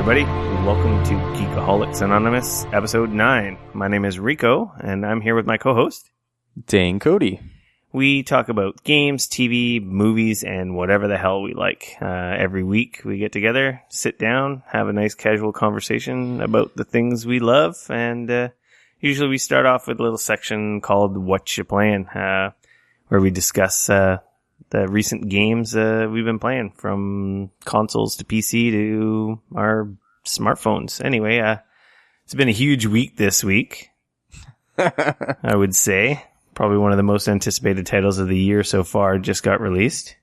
everybody. Welcome to Geekoholics Anonymous, episode 9. My name is Rico, and I'm here with my co-host, Dane Cody. We talk about games, TV, movies, and whatever the hell we like. Every week we get together, sit down, have a nice casual conversation about the things we love, and usually we start off with a little section called What You Playing, where we discuss the recent games we've been playing, from consoles to PC to our smartphones. Anyway, it's been a huge week this week, I would say. Probably one of the most anticipated titles of the year so far just got released.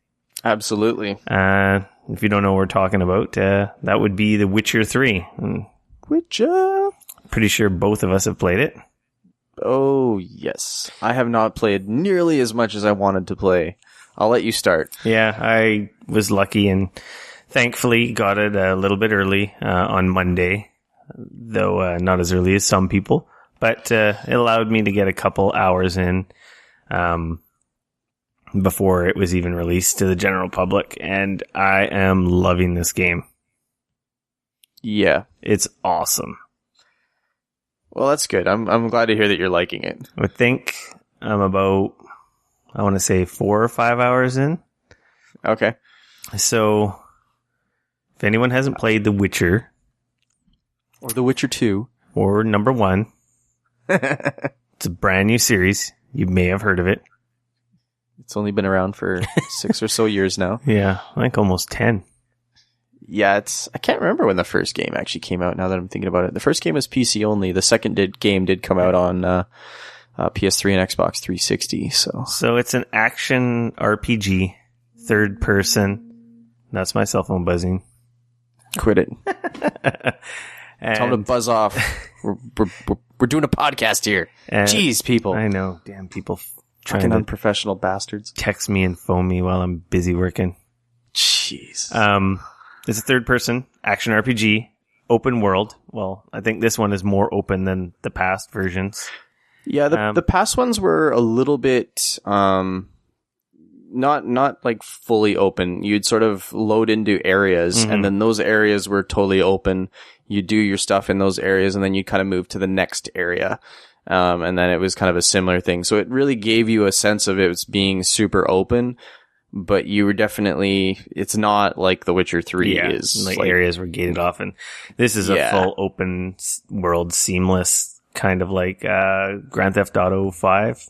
Absolutely. If you don't know what we're talking about, that would be The Witcher 3. Witcher? Pretty sure both of us have played it. Oh, yes. I have not played nearly as much as I wanted to play. I'll let you start. Yeah, I was lucky and thankfully got it a little bit early on Monday, though not as early as some people. But it allowed me to get a couple hours in before it was even released to the general public, and I am loving this game. Yeah. It's awesome. Well, that's good. I'm glad to hear that you're liking it. I think I'm about, I want to say 4 or 5 hours in. Okay. So, if anyone hasn't played The Witcher, or The Witcher 2, or number 1, it's a brand new series. You may have heard of it. It's only been around for 6 or so years now. Yeah, like almost 10. Yeah, I can't remember when the first game actually came out, now that I'm thinking about it. The first game was PC only. The second game did come out on PS3 and Xbox 360. So it's an action RPG, third person. That's my cell phone buzzing. Quit it. Tell them to buzz off. We're doing a podcast here. Jeez, people. I know. Damn people trying fucking to unprofessional bastards. Text me and phone me while I'm busy working. Jeez. It's a third person action RPG, open world. Well, I think this one is more open than the past versions. Yeah, the past ones were a little bit not like fully open. You'd sort of load into areas, and then those areas were totally open. You do your stuff in those areas, and then you kind of move to the next area. And then it was kind of a similar thing. So it really gave you a sense of it being super open, but you were definitely, it's not like The Witcher 3 is. Like areas were gated off, and this is a full open world, seamless, kind of like Grand Theft Auto 5.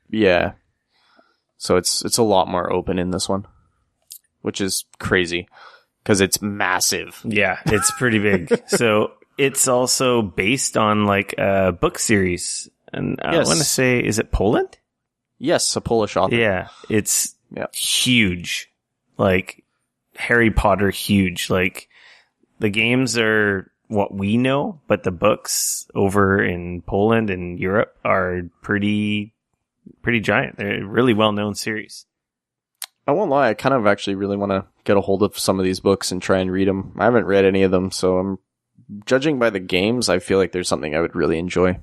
Yeah. So it's a lot more open in this one, which is crazy because it's massive. Yeah, it's pretty big. So it's also based on like a book series. And I want to say, is it Poland? Yes, a Polish author. Yeah, it's huge. Like Harry Potter huge. Like the games are what we know, but the books over in Poland and Europe are pretty giant. They're a really well-known series. I won't lie, I kind of actually really want to get a hold of some of these books and try and read them. I haven't read any of them, so I'm judging by the games, I feel like there's something I would really enjoy.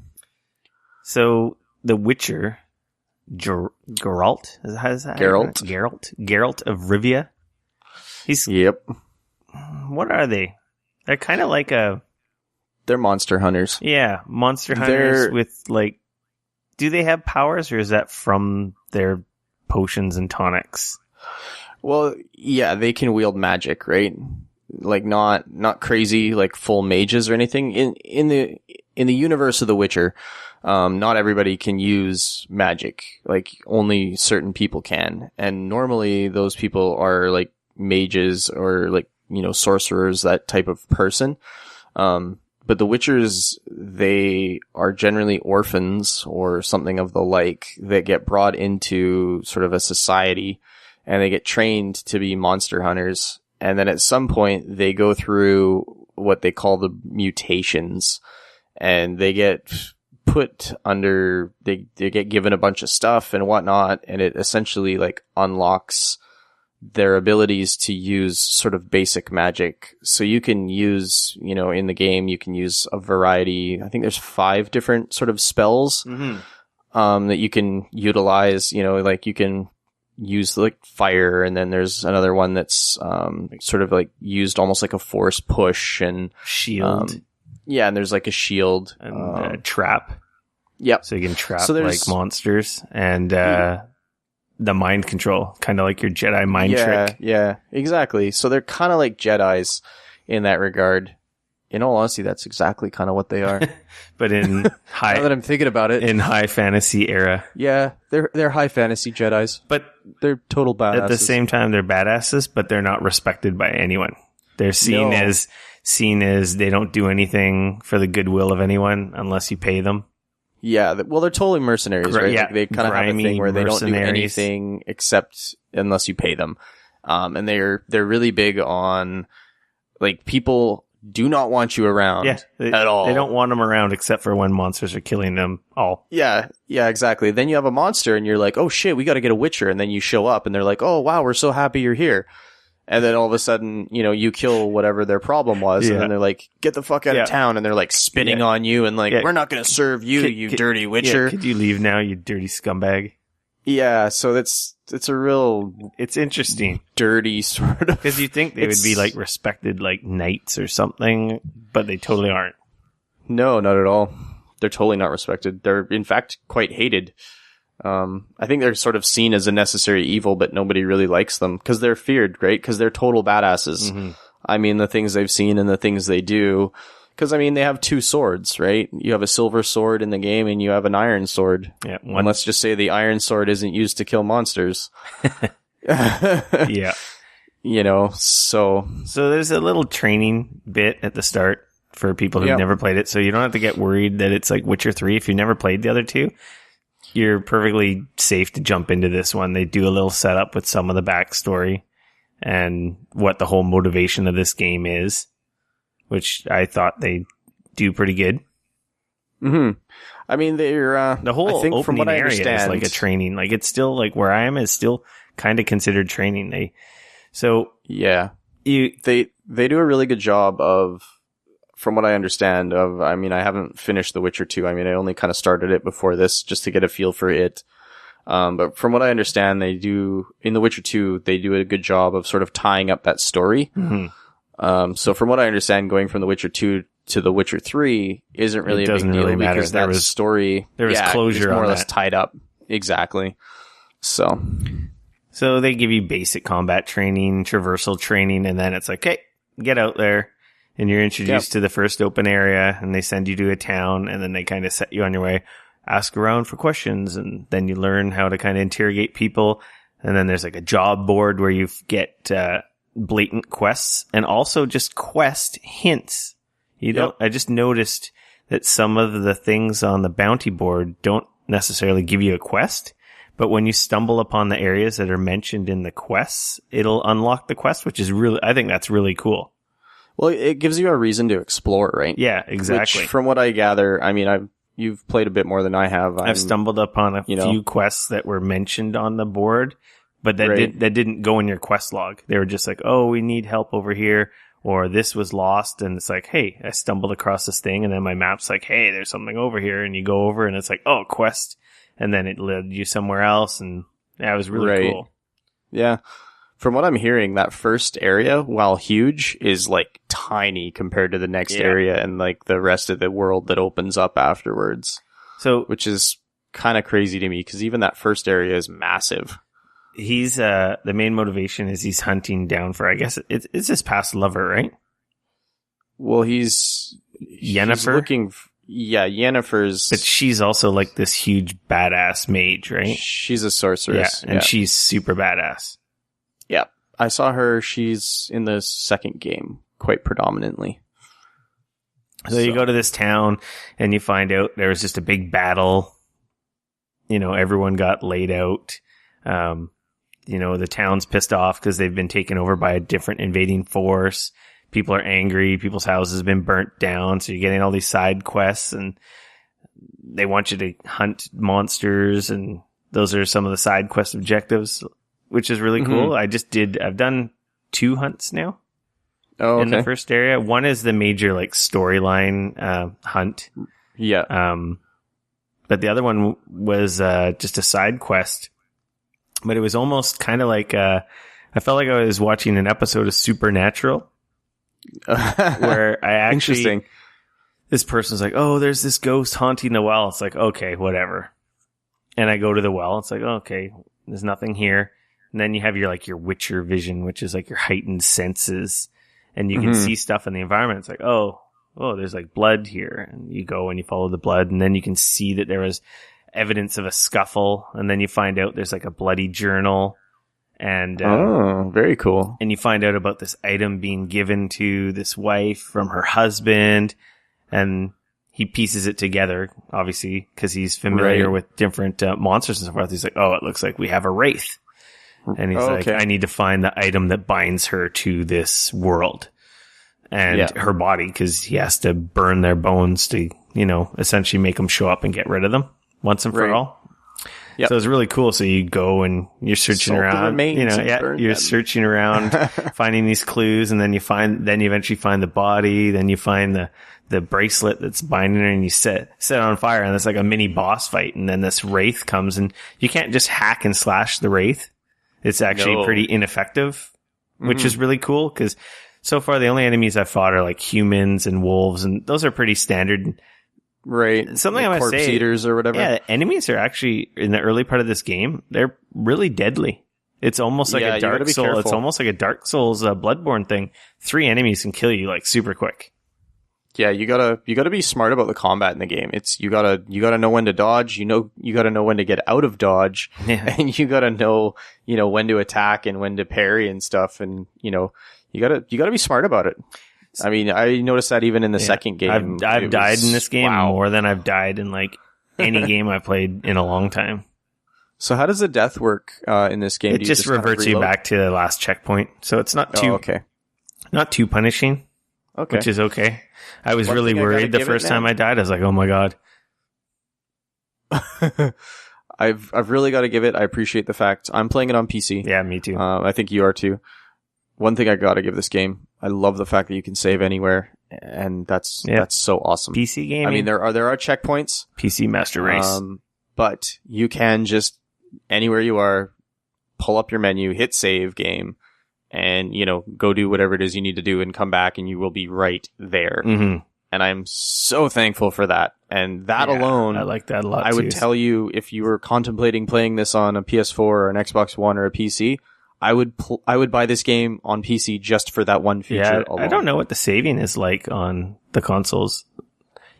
So, The Witcher, Geralt? Geralt of Rivia? Yep. What are they? They're kind of like they're monster hunters. Yeah, monster hunters with like, do they have powers, or is that from their potions and tonics? Well, yeah, they can wield magic, right? Like not crazy, like full mages or anything. In the universe of The Witcher, not everybody can use magic. Like only certain people can, and normally those people are like mages or like sorcerers, that type of person. But the Witchers, they are generally orphans or something of the like that get brought into sort of a society, and they get trained to be monster hunters. And then at some point they go through what they call the mutations, and they get put under, they get given a bunch of stuff and whatnot, and it essentially like unlocks their abilities to use sort of basic magic. So you can use, in the game, you can use a variety. I think there's 5 different sort of spells, that you can utilize, like you can use like fire, and then there's another one that's sort of like used almost like a force push and shield. Yeah, and there's like a shield and a trap. Yep. So you can trap like monsters, and the mind control, kind of like your Jedi mind trick. Yeah, exactly. So they're kind of like Jedis in that regard. In all honesty, that's exactly kind of what they are. But in high, now that I'm thinking about it, in high fantasy era, yeah, they're high fantasy Jedis, but they're total badasses. At the same time, they're badasses, but they're not respected by anyone. They're seen as they don't do anything for the goodwill of anyone unless you pay them. Yeah, well, they're totally mercenaries, right? Yeah, like they kind of have a thing where they don't do anything except unless you pay them. And they're really big on like people do not want you around at all. They don't want them around except for when monsters are killing them all. Yeah, exactly. Then you have a monster and you're like, oh shit, we got to get a Witcher. And then you show up and they're like, oh wow, we're so happy you're here. And then all of a sudden, you kill whatever their problem was. And then they're like, get the fuck out of town. And they're like spitting on you and like, we're not going to serve you, you dirty Witcher. Could you leave now, you dirty scumbag? Yeah, so it's a real... It's interesting. Dirty sort of... Because you think they would be like respected like knights or something, but they totally aren't. No, not at all. They're totally not respected. They're, in fact, quite hated. I think they're sort of seen as a necessary evil, but nobody really likes them because they're feared, right? Because they're total badasses. Mm-hmm. I mean, the things they've seen and the things they do. Because, I mean, they have two swords, right? You have a silver sword in the game and you have an iron sword. Yeah. And let's just say the iron sword isn't used to kill monsters. Yeah. So there's a little training bit at the start for people who've never played it. So you don't have to get worried that it's like Witcher 3. If you never played the other two, you're perfectly safe to jump into this one. They do a little setup with some of the backstory and what the whole motivation of this game is, which I thought they do pretty good. Mm-hmm. I mean, they're the whole I think opening from what I area understand, is like a training. Like it's still like where I am is still kind of considered training. They do a really good job of, from what I understand of. I mean, I haven't finished The Witcher 2. I mean, I only kind of started it before this just to get a feel for it. But from what I understand, they do in The Witcher 2, they do a good job of sort of tying up that story. Mm-hmm. So from what I understand, going from The Witcher 2 to The Witcher 3 isn't really a big deal really because that story, there was closure more on or less that. tied up. Exactly. So they give you basic combat training, traversal training, and then it's like, hey, get out there. And you're introduced to the first open area, and they send you to a town, and then they kind of set you on your way. Ask around for questions, and then you learn how to kind of interrogate people. And then there's like a job board where you get blatant quests and also just quest hints. I just noticed that some of the things on the bounty board don't necessarily give you a quest, but when you stumble upon the areas that are mentioned in the quests, it'll unlock the quest, which is I think that's really cool. Well, it gives you a reason to explore, right? Yeah, exactly. Which, from what I gather, I mean, you've played a bit more than I have. I've stumbled upon a few quests that were mentioned on the board, but that didn't go in your quest log. They were just like, oh, we need help over here, or this was lost, and it's like, hey, I stumbled across this thing, and then my map's like, hey, there's something over here, and you go over, and it's like, oh, quest, and then it led you somewhere else, and it was really cool. Yeah. From what I'm hearing, that first area, while huge, is like tiny compared to the next area and like the rest of the world that opens up afterwards. So, which is kind of crazy to me because even that first area is massive. He's the main motivation is he's hunting down for, I guess it's his past lover, right? Well, he's Yennefer. Yennefer's, but she's also like this huge badass mage, right? She's a sorceress, and she's super badass. Yeah, I saw her. She's in the second game quite predominantly. So you go to this town and you find out there was just a big battle. Everyone got laid out. The town's pissed off because they've been taken over by a different invading force. People are angry. People's houses have been burnt down. So you're getting all these side quests and they want you to hunt monsters. And those are some of the side quest objectives, which is really cool. I've done 2 hunts now in the first area. One is the major like storyline hunt. Yeah. But the other one was just a side quest but it was almost kind of like, I felt like I was watching an episode of Supernatural where I actually, Interesting. this person's like, oh, there's this ghost haunting the well. It's like, okay, whatever. And I go to the well. It's like, okay, there's nothing here. And then you have your Witcher vision, which is like your heightened senses, and you can see stuff in the environment. It's like, oh, there's like blood here. And you go and you follow the blood, and then you can see that there was evidence of a scuffle. And then you find out there's like a bloody journal. And, very cool. And you find out about this item being given to this wife from her husband, and he pieces it together, obviously, because he's familiar with different monsters and so forth. He's like, oh, it looks like we have a wraith. And he's like, I need to find the item that binds her to this world and her body, because he has to burn their bones to, essentially make them show up and get rid of them once and for all. Yep. So it's really cool. So you go and you're searching around, you're searching around, finding these clues, and then you eventually find the body, then you find the bracelet that's binding her, and you set it on fire, and it's like a mini boss fight. And then this wraith comes, and you can't just hack and slash the wraith. It's actually pretty ineffective, which is really cool, because so far the only enemies I've fought are like humans and wolves, and those are pretty standard. Right. Something I must say, corpse eaters or whatever. Yeah, enemies are actually, in the early part of this game, they're really deadly. It's almost like a Dark Souls. It's almost like a Dark Souls Bloodborne thing. 3 enemies can kill you like super quick. Yeah, you gotta be smart about the combat in the game. You gotta know when to dodge. You gotta know when to get out of dodge, and you gotta know when to attack and when to parry and stuff. And you gotta be smart about it. I mean, I noticed that even in the second game. I've died in this game more than I've died in like any game I've played in a long time. So how does the death work in this game? It just reverts you back to the last checkpoint, so it's not too punishing. Okay. Which is okay. I was really worried the first time I died. I was like, oh my God. I've really got to give it. I appreciate the fact I'm playing it on PC. Yeah, me too. I think you are too. One thing I got to give this game, I love the fact that you can save anywhere, and that's so awesome. PC gaming. I mean, there are checkpoints. PC Master Race. But you can just, anywhere you are, pull up your menu, hit save game, and, go do whatever it is you need to do and come back, and you will be right there. Mm-hmm. And I'm so thankful for that. And that alone, I like that a lot. I would tell you, if you were contemplating playing this on a PS4 or an Xbox One or a PC, I would buy this game on PC just for that one feature alone. I don't know what the saving is like on the consoles.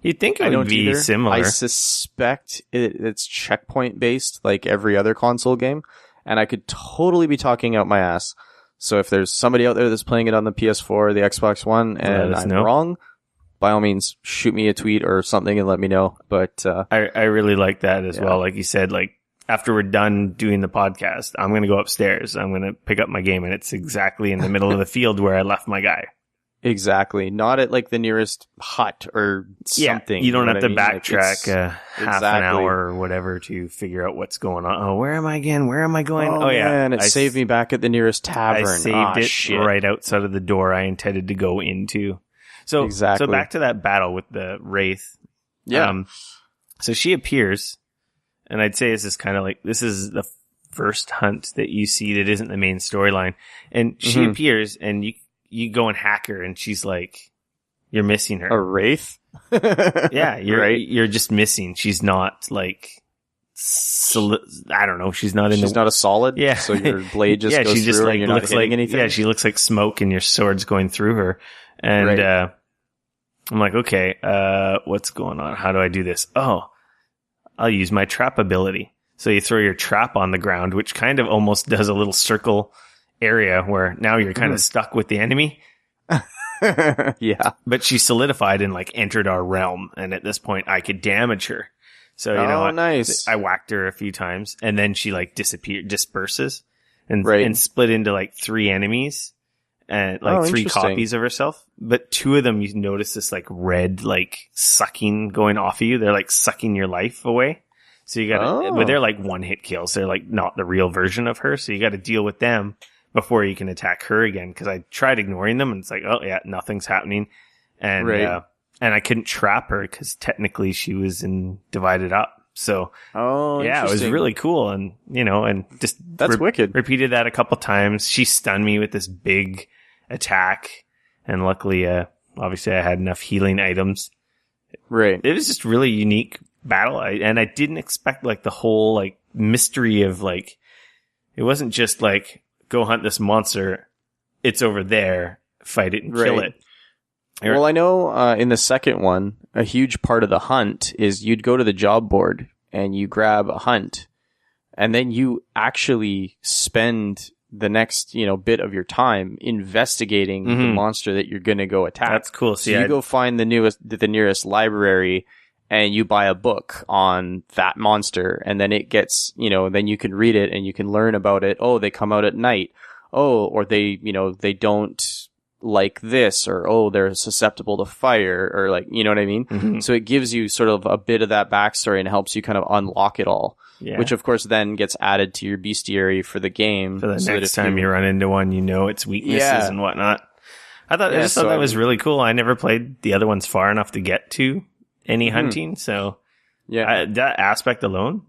You'd think it would be similar. I suspect it's checkpoint based, like every other console game, and I could totally be talking out my ass. So if there's somebody out there that's playing it on the PS4 or the Xbox One and I'm wrong, by all means, shoot me a tweet or something and let me know. But I really like that as well. Like you said, like after we're done doing the podcast, I'm going to go upstairs. I'm going to pick up my game, and it's exactly in the middle of the field where I left my guy. Exactly. Not at like the nearest hut or something. You don't have to backtrack half an hour or whatever to figure out what's going on. Oh, where am I again? Where am I going? Oh yeah. And it saved me back at the nearest tavern. I saved it right outside of the door I intended to go into. So back to that battle with the Wraith. Yeah. So she appears, and I'd say this is the first hunt that you see that isn't the main storyline. And she appears, and you go and hack her, and she's like, you're missing her. A wraith? Yeah, you're just missing. She's not like, I don't know. She's not a solid. Yeah. So your blade just goes she just through like and you're not hitting anything. Yeah, she looks like smoke, and your sword's going through her. And I'm like, okay, what's going on? How do I do this? Oh, I'll use my trap ability. So you throw your trap on the ground, which kind of almost does a little circle area where now you're kind of stuck with the enemy. Yeah. But she solidified and like entered our realm, and at this point I could damage her. So nice. I whacked her a few times, and then she like disperses and split into like 3 enemies and like 3 copies of herself. But 2 of them, you notice this like red like sucking going off of you. They're like sucking your life away. So you gotta, but they're like 1-hit kills. They're like not the real version of her. So you got to deal with them before you can attack her again. Cause I tried ignoring them, and it's like, oh yeah, nothing's happening. And, and I couldn't trap her cause technically she was divided up. So Oh, yeah, it was interesting. really cool. And, and just That's wicked. repeated that a couple times. She stunned me with this big attack. And luckily, obviously I had enough healing items. Right. It was just really unique battle. And I didn't expect like the whole like mystery of like, it wasn't just like, go hunt this monster. It's over there. Fight it and kill it. Well, I know in the second one, a huge part of the hunt is you'd go to the job board and you grab a hunt, and then you actually spend the next bit of your time investigating the monster that you're going to go attack. That's cool. So you go find the nearest library, and you buy a book on that monster, and then it gets then you can read it and you can learn about it. Oh, they come out at night. Oh, or they they don't like this, or they're susceptible to fire, or like what I mean. Mm-hmm. So it gives you sort of a bit of that backstory and helps you kind of unlock it all, which of course then gets added to your bestiary for the game. For the next time you run into one, its weaknesses and whatnot. I just thought that was really cool. I never played the other ones far enough to get to any hunting, so that aspect alone,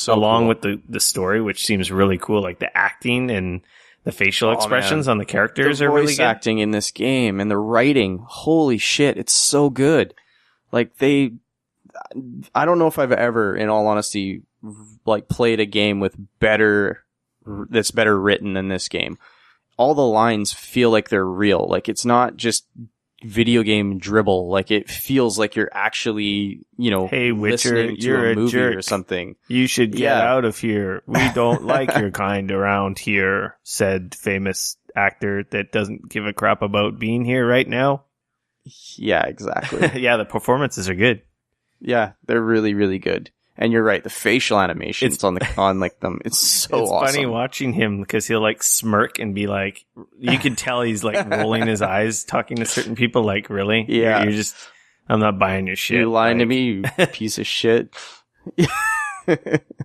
along with the story, which seems really cool, like the acting and the facial expressions on the characters are really good. The voice acting in this game and the writing, holy shit, it's so good. Like I don't know if I've ever, in all honesty, like played a game that's better written than this game. All the lines feel like they're real. Like it's not just video game dribble. Like it feels like you're actually, hey, Witcher, listening to you're a movie jerk. or something. You should get out of here. We don't like your kind around here, said famous actor that doesn't give a crap about being here right now. Yeah, exactly. Yeah, the performances are good. Yeah, they're really, really good. And you're right, the facial animations on like them, it's so it's awesome. It's funny watching him because he'll like smirk and be like, you can tell he's like rolling his eyes talking to certain people. Like, really? Yeah, you're just, I'm not buying your shit. You're lying to me, you piece of shit.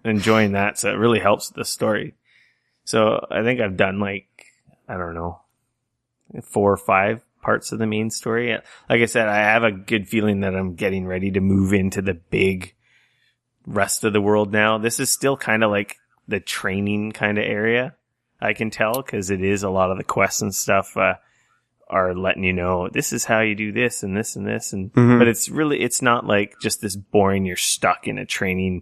Enjoying that, so it really helps the story. So I think I've done like, I don't know, 4 or 5 parts of the main story. Like I said, I have a good feeling that I'm getting ready to move into the big rest of the world now. This is still kind of like the training kind of area, I can tell, because it is a lot of the quests and stuff are letting you know this is how you do this and this and this, and but it's not like just this boring, you're stuck in a training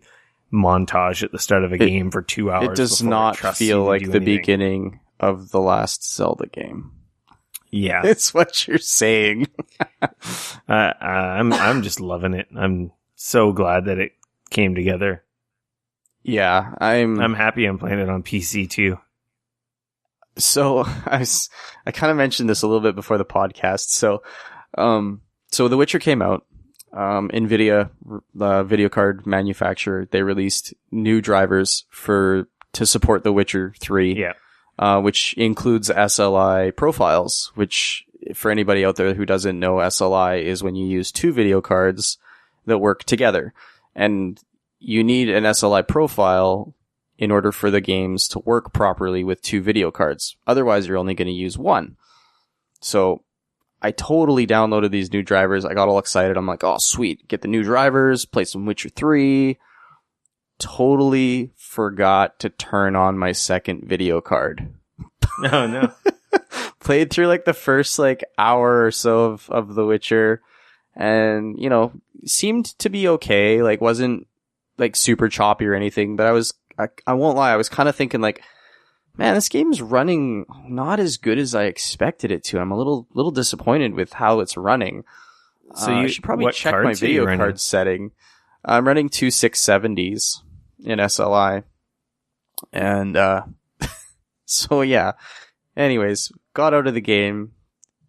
montage at the start of a game for 2 hours. It does not feel like the beginning of the last Zelda game. Yeah, it's what you're saying. I'm just loving it. I'm so glad that it came together. Yeah, I'm happy I'm playing it on PC too. So I kind of mentioned this a little bit before the podcast. So The Witcher came out. Nvidia, the video card manufacturer, they released new drivers to support The Witcher 3. Yeah. Which includes SLI profiles, which for anybody out there who doesn't know, SLI is when you use 2 video cards that work together. And you need an SLI profile in order for the games to work properly with 2 video cards. Otherwise, you're only going to use 1. So I totally downloaded these new drivers. I got all excited. I'm like, oh, sweet. Get the new drivers, play some Witcher 3. Totally forgot to turn on my second video card. Oh, no. Played through like the first like hour or so of The Witcher, and seemed to be okay. Like wasn't like super choppy or anything, but I won't lie, I was kind of thinking like, man, this game's running not as good as I expected it to. I'm a little disappointed with how it's running. So I should probably check my video card setting. I'm running 2 670s in SLI. And, so yeah. Anyways, got out of the game.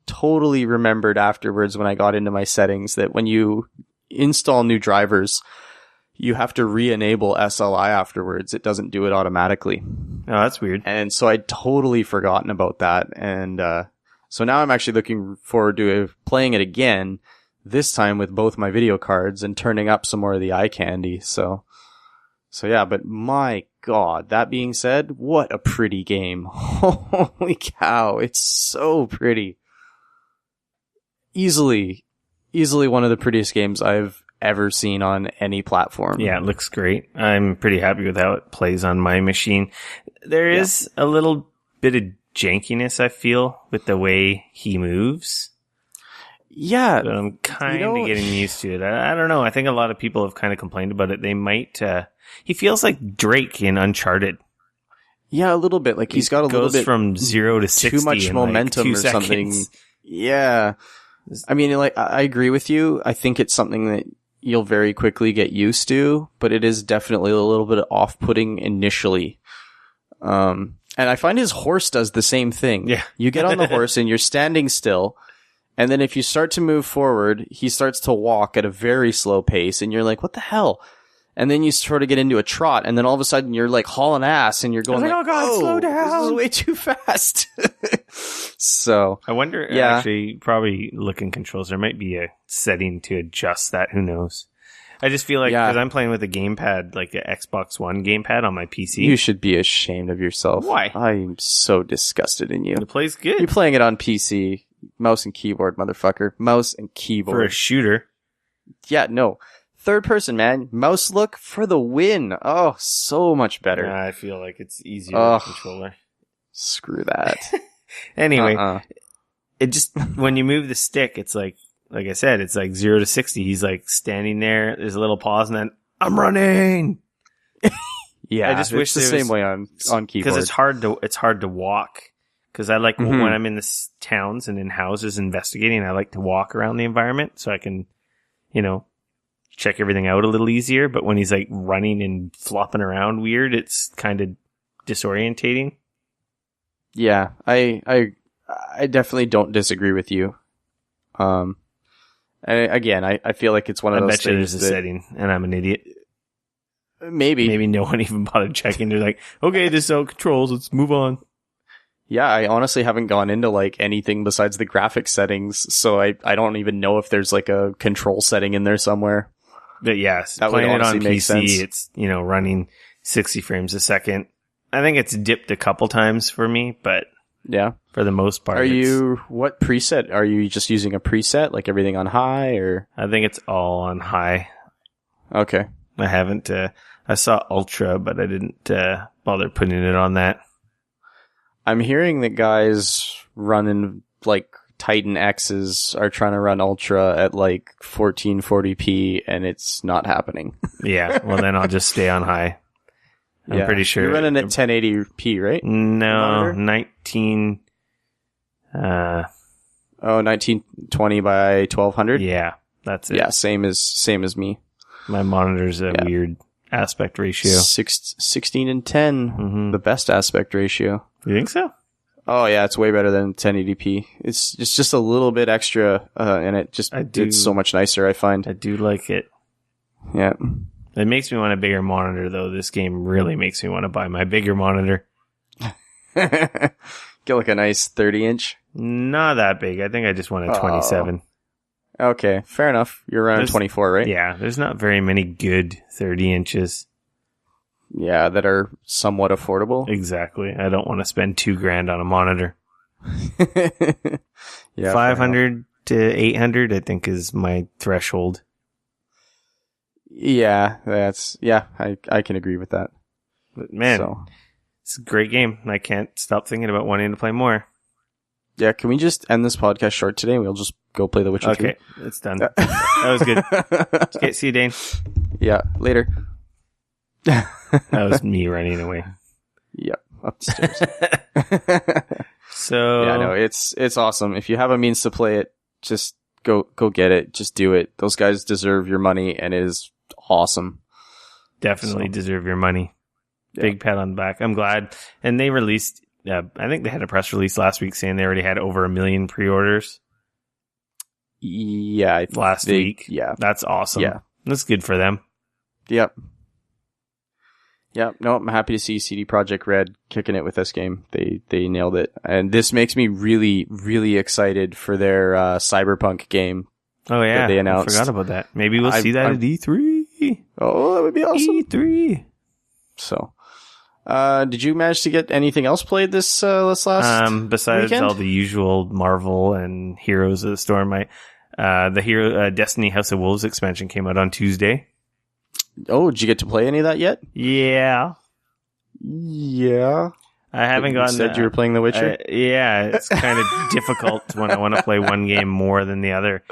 Totally remembered afterwards when I got into my settings that when you install new drivers, you have to re-enable SLI afterwards. It doesn't do it automatically. Oh, that's weird. And so I'd totally forgotten about that. And, so now I'm actually looking forward to playing it again, this time with both my video cards and turning up some more of the eye candy. So yeah, but my God, that being said, what a pretty game. Holy cow. It's so pretty. Easily one of the prettiest games I've ever seen on any platform. Yeah, it looks great. I'm pretty happy with how it plays on my machine. There is a little bit of jankiness, I feel, with the way he moves. Yeah. But I'm kind of getting used to it. I don't know. I think a lot of people have kind of complained about it. They might... he feels like Drake in Uncharted. Yeah, a little bit. Like he's got a little bit from 0 to 60 too much momentum like or something. Yeah. I mean, like, I agree with you. I think it's something that you'll very quickly get used to, but it is definitely a little bit off-putting initially. And I find his horse does the same thing. Yeah. You get on the horse and you're standing still, and then if you start to move forward, he starts to walk at a very slow pace, and you're like, what the hell? And then you sort of get into a trot, and then all of a sudden you're like hauling ass, and you're going like, oh God, slow down. This is way too fast. So I wonder, actually, probably looking controls, there might be a setting to adjust that. Who knows? I just feel like, because I'm playing with a gamepad, like an Xbox One gamepad on my PC. You should be ashamed of yourself. Why? I'm so disgusted in you. It plays good. You're playing it on PC. Mouse and keyboard, motherfucker. Mouse and keyboard. For a shooter. Yeah, no. Third person, man. Mouse look for the win. Oh, so much better. I feel like it's easier with a controller. Screw that. Anyway, it just, when you move the stick, it's like I said, it's like 0 to 60. He's like standing there. There's a little pause, and then I'm running. Yeah, I just wish the same way on keyboard, because it's hard to walk. Because I like when I'm in the towns and in houses investigating, I like to walk around the environment so I can, check everything out a little easier. But when he's like running and flopping around weird, it's kind of disorientating. Yeah, I definitely don't disagree with you. I feel like it's one of those things. I bet you there's a setting, and I'm an idiot. Maybe no one even bothered checking. They're like, okay, this is out of controls. Let's move on. Yeah, I honestly haven't gone into like anything besides the graphics settings, so I don't even know if there's like a control setting in there somewhere. But yes, that playing it on PC, it's, running 60 frames a second. I think it's dipped a couple times for me, but yeah, for the most part. What preset? Are you just using a preset, like everything on high, or? I think it's all on high. Okay. I haven't, I saw Ultra, but I didn't bother putting it on that. I'm hearing that guys running like Titan X's are trying to run Ultra at like 1440p, and it's not happening. Yeah, well then I'll just stay on high. I'm pretty sure. You're running at 1080p, right? No, 19... 1920 by 1200? Yeah, that's it. Yeah, same as me. My monitor's a weird aspect ratio. 16 and 10, the best aspect ratio. You think so? Oh yeah, it's way better than 1080p. It's just a little bit extra, and it's so much nicer, I find. I do like it. Yeah. It makes me want a bigger monitor, though. This game really makes me want to buy my bigger monitor. Get like a nice 30-inch? Not that big. I think I just want a 27. Okay, fair enough. You're around 24, right? Yeah, there's not very many good 30 inches. Yeah, that are somewhat affordable. Exactly. I don't want to spend $2,000 on a monitor. Yeah, 500 to 800, I think, is my threshold. Yeah, I can agree with that. But man, it's a great game. I can't stop thinking about wanting to play more. Yeah, can we just end this podcast short today? We'll just go play The Witcher 3. Okay, it's done. That was good. Okay, see you, Dane. Yeah, later. That was me running away. Yep, upstairs. So yeah, no, it's awesome. If you have a means to play it, just go get it. Just do it. Those guys deserve your money, and it is awesome. Definitely deserve your money. Yeah. Big pat on the back. I'm glad. And they released, I think they had a press release last week saying they already had over 1 million pre-orders. Yeah. Last week. Yeah. That's awesome. Yeah. That's good for them. Yep. Yeah, no, I'm happy to see CD Projekt Red kicking it with this game. They nailed it. And this makes me really, really excited for their Cyberpunk game. Oh, yeah. That they announced. I forgot about that. Maybe we'll see that at E3. Oh, that would be awesome. E3. So, did you manage to get anything else played this last besides weekend? all the usual Marvel and Heroes of the Storm, The Hero Destiny House of Wolves expansion came out on Tuesday. Oh, did you get to play any of that yet? Yeah. Yeah. I haven't gotten... You said you were playing The Witcher? Yeah, it's kind of difficult when I want to play one game more than the other.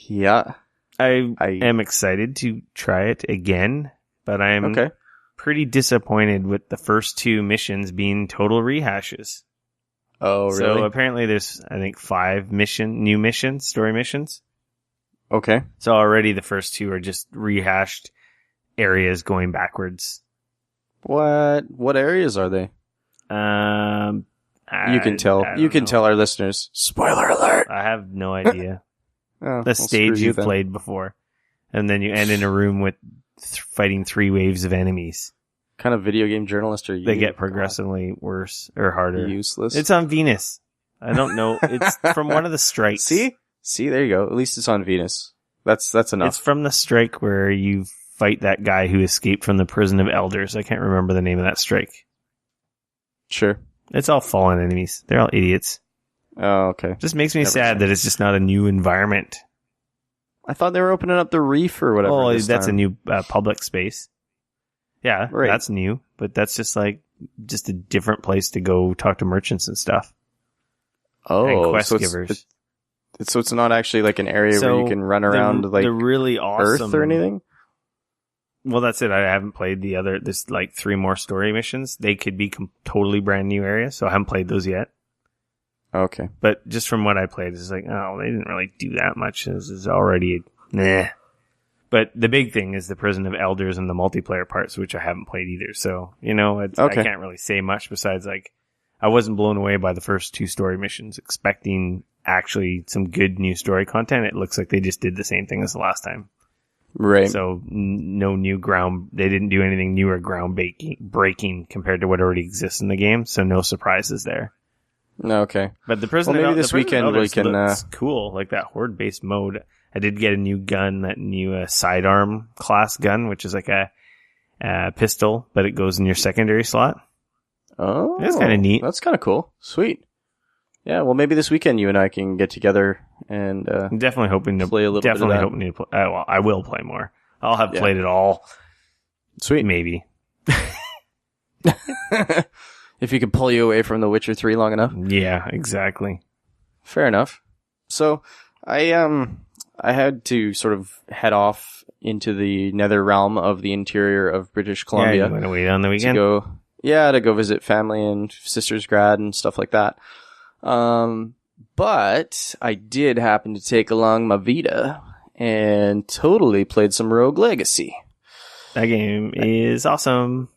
Yeah. I am excited to try it again, but I'm pretty disappointed with the first 2 missions being total rehashes. Oh, really? So apparently there's, I think, 5 new missions, story missions. Okay. So already the first 2 are just rehashed areas going backwards. What areas are they? You can tell. You can tell our listeners. Spoiler alert. I have no idea. The stage you've played before. And then you end in a room with fighting 3 waves of enemies. Kind of video game journalist are you? They get progressively worse or harder. Useless. It's on Venus. I don't know. It's from one of the strikes. See, there you go. At least it's on Venus. That's enough. It's from the strike where you fight that guy who escaped from the prison of elders. I can't remember the name of that strike. Sure. It's all fallen enemies. They're all idiots. Oh, okay. Just makes me sad that it's just not a new environment. I thought they were opening up the reef or whatever. Oh, that's a new public space. Yeah, right. That's new, but that's just a different place to go talk to merchants and stuff. Oh, and quest givers. So it's not actually like an area where you can run around like the really awesome Earth or anything? Well, that's it. I haven't played there's like 3 more story missions. They could be totally brand new areas, so I haven't played those yet. Okay. But just from what I played, it's like, oh, they didn't really do that much. This is already, nah. But the big thing is the Prison of Elders and the multiplayer parts, which I haven't played either. So, I can't really say much besides, like, I wasn't blown away by the first 2 story missions, expecting actually some good new story content. It looks like they just did the same thing as the last time. Right. So, no new they didn't do anything new or breaking compared to what already exists in the game. So, no surprises there. Okay. But the Prison maybe this weekend we can looks cool, like that horde-based mode. I did get a new gun, that new sidearm class gun, which is like a pistol, but it goes in your secondary slot. Oh, that's kind of neat. That's kind of cool. Sweet. Yeah, well, maybe this weekend you and I can get together and I'm definitely hoping to play a little bit of that. Hoping to play. Well, I will play more. I'll have played it all. Sweet, maybe. If you could pull you away from The Witcher 3 long enough. Yeah, exactly. Fair enough. So I had to sort of head off into the nether realm of the interior of British Columbia. Yeah, you went away on the weekend? To go visit family and sister's grad and stuff like that. But I did happen to take along my Vita and totally played some Rogue Legacy. That game is awesome.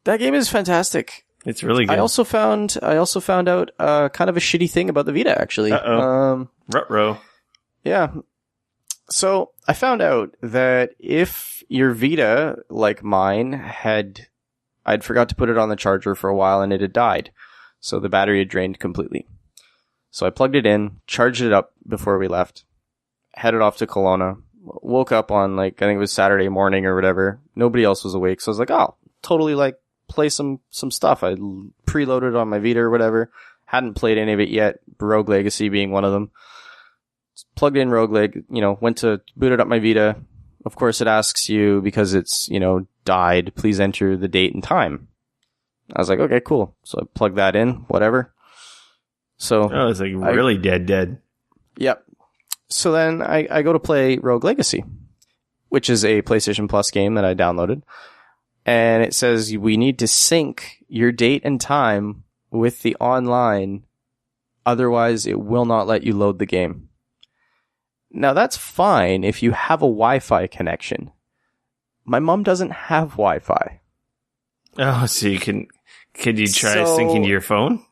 That game is fantastic. It's really good. I also found out kind of a shitty thing about the Vita, actually. Ruh-roh. Yeah. So I found out that if your Vita, like mine, I'd forgot to put it on the charger for a while and it had died. So the battery had drained completely. So I plugged it in, charged it up before we left, headed off to Kelowna, woke up on I think it was Saturday morning or whatever. Nobody else was awake. So I was like, oh, totally play some stuff. I preloaded on my Vita or whatever. Hadn't played any of it yet. Rogue Legacy being one of them. Plugged in Rogue Leg, went to booted up my Vita. Of course it asks you because it's, died. Please enter the date and time. I was like, okay, cool. So I plugged that in, whatever. So it's like really dead. Yep. So then I go to play Rogue Legacy, which is a PlayStation Plus game that I downloaded. And it says we need to sync your date and time with the online. Otherwise, it will not let you load the game. Now, that's fine if you have a Wi-Fi connection. My mom doesn't have Wi-Fi. Oh, so could you try syncing to your phone?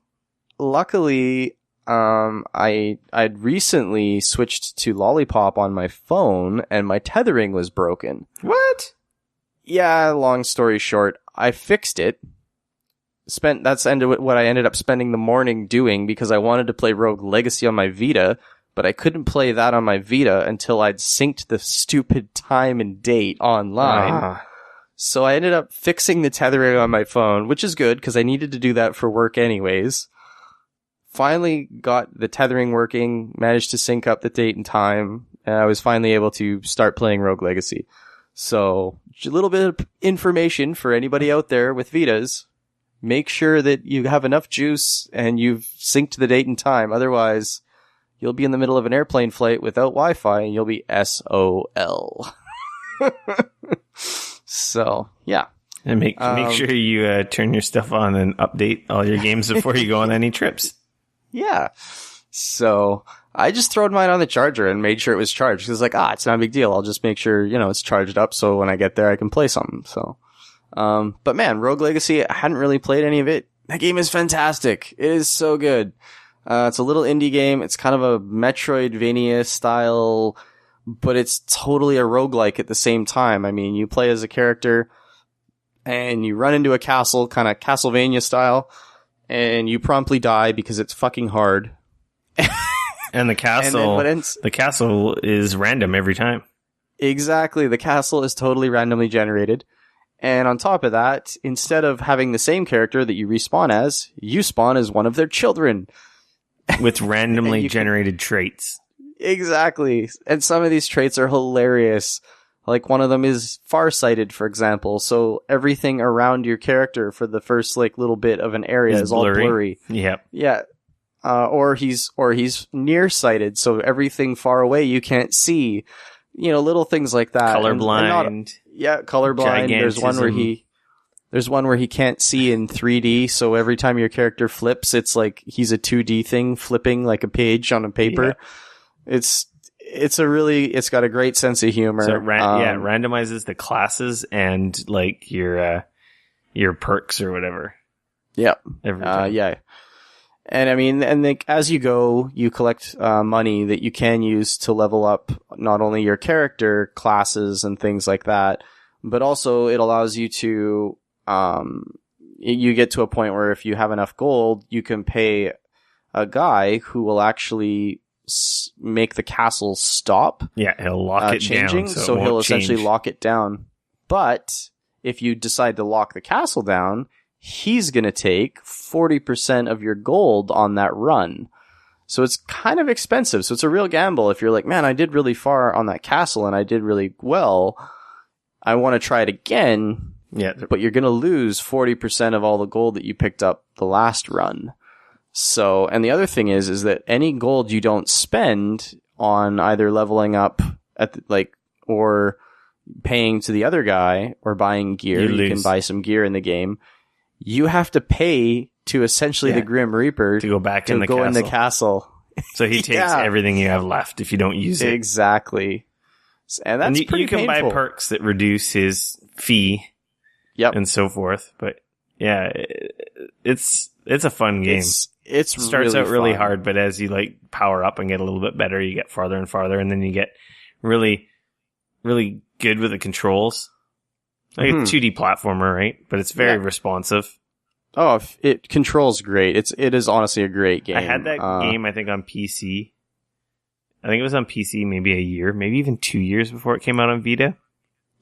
Luckily, I'd recently switched to Lollipop on my phone, and my tethering was broken. What? Yeah, long story short, I fixed it. That's what I ended up spending the morning doing because I wanted to play Rogue Legacy on my Vita, but I couldn't play that on my Vita until I'd synced the stupid time and date online. So I ended up fixing the tethering on my phone, which is good because I needed to do that for work anyways. finally got the tethering working, managed to sync up the date and time, and I was finally able to start playing Rogue Legacy. So, a little bit of information for anybody out there with Vitas. Make sure that you have enough juice and you've synced the date and time. Otherwise, you'll be in the middle of an airplane flight without Wi-Fi and you'll be SOL. So, yeah. And make sure you turn your stuff on and update all your games before you go on any trips. Yeah. So I just throwed mine on the charger and made sure it was charged. Because like, it's not a big deal. I'll just make sure, it's charged up so when I get there I can play something. So, but man, Rogue Legacy, I hadn't really played any of it. That game is fantastic. It is so good. It's a little indie game. It's kind of a Metroidvania style, but it's totally a roguelike at the same time. I mean, you play as a character and you run into a castle, kind of Castlevania style, and you promptly die because it's fucking hard. And the castle is random every time. Exactly. The castle is totally randomly generated. And on top of that, instead of having the same character that you respawn as, you spawn as one of their children. With randomly generated traits. Exactly. And some of these traits are hilarious. Like one of them is farsighted, for example. So everything around your character for the first little bit of an area is all blurry. Yep. Yeah. Or he's nearsighted, so everything far away you can't see. Little things like that. Colorblind. Colorblind. Gigantism. There's one where he can't see in 3D, so every time your character flips, it's like he's a 2D thing flipping like a page on a paper. Yeah. It's got a great sense of humor. So it randomizes the classes and your perks or whatever. Yeah. Every time. Yeah. And I mean, as you go, you collect money that you can use to level up not only your character classes and things like that, but also it allows you to, you get to a point where if you have enough gold, you can pay a guy who will actually make the castle stop. Yeah, he'll lock it changing, down. So he'll essentially lock it down. But if you decide to lock the castle down, he's going to take 40% of your gold on that run. So it's kind of expensive. So it's a real gamble. If you're like, man, I did really far on that castle and I did really well, I want to try it again. Yeah. But you're going to lose 40% of all the gold that you picked up the last run. So, and the other thing is that any gold you don't spend on either leveling up or paying to the other guy or buying gear, you can buy some gear in the game. You have to pay to essentially the Grim Reaper to go back in the castle. So he takes everything you have left if you don't use it. Exactly. And that's pretty painful. You can buy perks that reduce his fee. Yep. And so forth. But yeah, it's a fun game. It starts out really hard, but as you power up and get a little bit better, you get farther and farther, and then you get really, really good with the controls. Like a 2D platformer, right? But it's very responsive. Oh, it controls great. It is honestly a great game. I had that game, I think, on PC. I think it was on PC maybe a year, maybe even 2 years before it came out on Vita.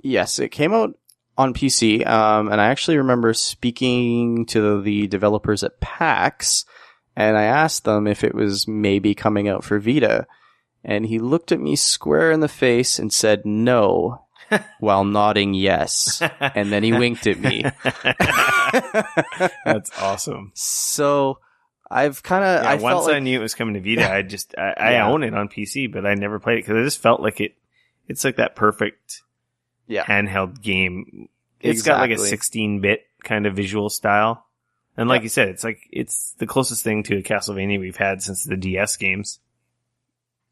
Yes, it came out on PC, and I actually remember speaking to the developers at PAX, and I asked them if it was maybe coming out for Vita, and he looked at me square in the face and said no, while nodding yes, and then he winked at me. That's awesome. So I've kind of once I knew it was coming to Vita, I own it on PC, but I never played it because I just felt like it's like that perfect handheld game. It's got like a 16-bit kind of visual style, and like you said, it's the closest thing to a Castlevania we've had since the DS games.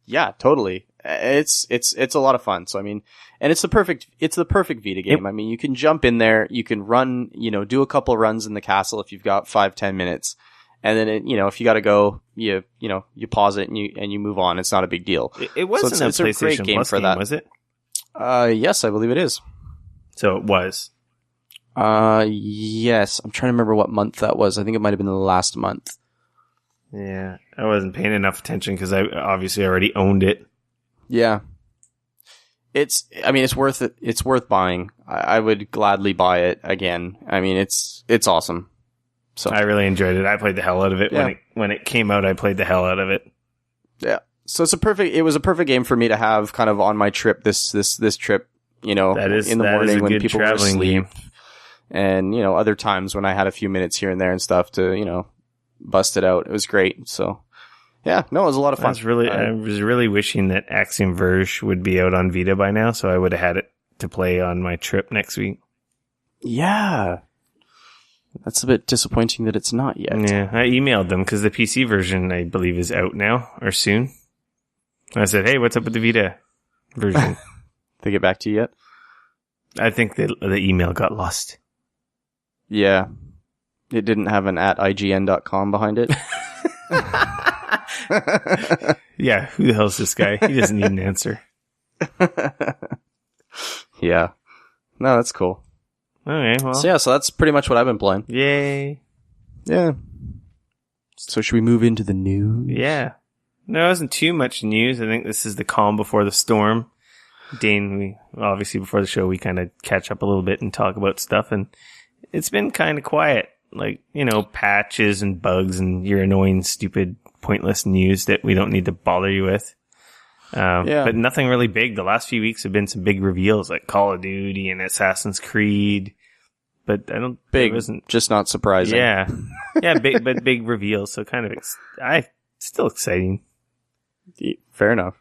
Yeah, totally. It's a lot of fun. So I mean, and it's the perfect Vita game. Yep. I mean, you can jump in there, you can run, do a couple of runs in the castle if you've got 5-10 minutes, and then if you got to go, you pause it and you move on. It's not a big deal. It wasn't a PlayStation Plus game for that, was it? Yes, I believe it is. So it was. Yes. I'm trying to remember what month that was. I think it might have been the last month. Yeah, I wasn't paying enough attention because I obviously already owned it. Yeah. It's worth it. It's worth buying. I would gladly buy it again. I mean, it's awesome. So I really enjoyed it. I played the hell out of it Yeah. when it came out. I played the hell out of it. yeah. So it was a perfect game for me to have kind of on my trip, this trip, in the morning when people were asleep. Game. And, other times when I had a few minutes here and there and stuff to, bust it out. It was great. So, yeah, no, it was a lot of fun. I was really wishing that Axiom Verge would be out on Vita by now, so I would have had it to play on my trip next week. Yeah. That's a bit disappointing that it's not yet. Yeah, I emailed them because the PC version, I believe, is out now or soon. I said, hey, what's up with the Vita version? They get back to you yet? I think the email got lost. Yeah. It didn't have an @IGN.com behind it. Yeah, who the hell's this guy? He doesn't need an answer. Yeah. No, that's cool. Okay, well. So that's pretty much what I've been playing. Yay. Yeah. So should we move into the news? Yeah. No, it wasn't too much news. I think this is the calm before the storm. Dane, obviously before the show, we kind of catch up a little bit and talk about stuff, and it's been kind of quiet. Like, patches and bugs and your annoying, stupid, pointless news that we don't need to bother you with. But nothing really big. The last few weeks have been some big reveals like Call of Duty and Assassin's Creed. But I don't... Big, wasn't just not surprising. Yeah. Yeah, big reveals. So kind of... still exciting. Fair enough.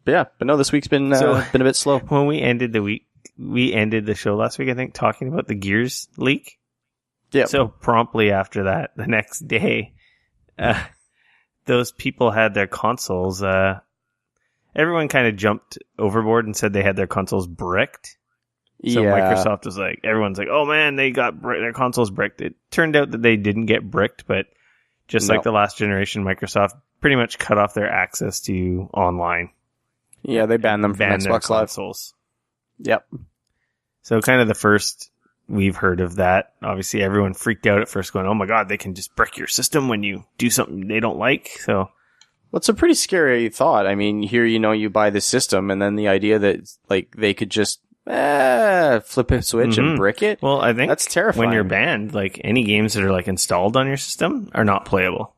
But no, this week's been a bit slow. When we ended the show last week, I think, talking about the Gears leak. Yeah. So promptly after that, the next day, those people had their consoles. Everyone kind of jumped overboard and said they had their consoles bricked. So Microsoft was like, everyone's like, oh man, they got their consoles bricked. It turned out that they didn't get bricked, but just like the last generation, Microsoft pretty much cut off their access to online. Yeah, they banned them from Xbox Live. Consoles. Yep. So kind of the first we've heard of that. Obviously, everyone freaked out at first going, oh my God, they can just brick your system when you do something they don't like. So, well, it's a pretty scary thought. I mean, here, you buy the system and then the idea that like they could just flip a switch and brick it. Well, I think that's terrifying. When you're banned, like any games that are like installed on your system are not playable.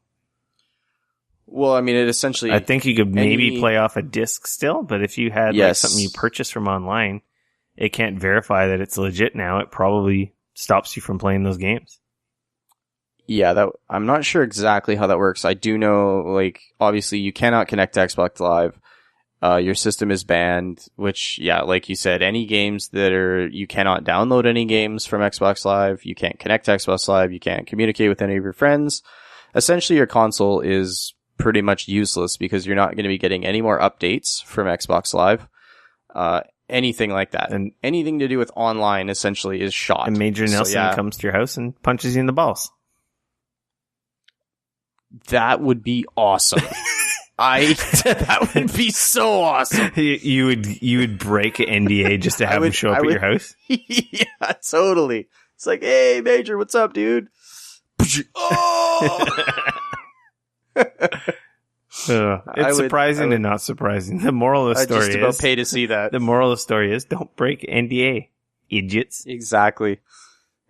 Well, I mean, it essentially... I think you could maybe play off a disc still, but if you had like something you purchased from online, it can't verify that it's legit now. It probably stops you from playing those games. Yeah, I'm not sure exactly how that works. I do know, like, obviously you cannot connect to Xbox Live. Your system is banned, which, yeah, like you said, any games you cannot download any games from Xbox Live. You can't connect to Xbox Live. You can't communicate with any of your friends. Essentially, your console is pretty much useless because you're not going to be getting any more updates from Xbox Live. Anything like that. And anything to do with online essentially is shot. And Major Nelson comes to your house and punches you in the balls. That would be awesome. That would be so awesome. You would break an NDA just to have him show up at your house? Yeah, totally. It's like, hey, Major, what's up, dude? Oh! It's surprising and not surprising. The moral of the story is... I'd just about pay to see that. The moral of the story is don't break NDA, idiots. Exactly.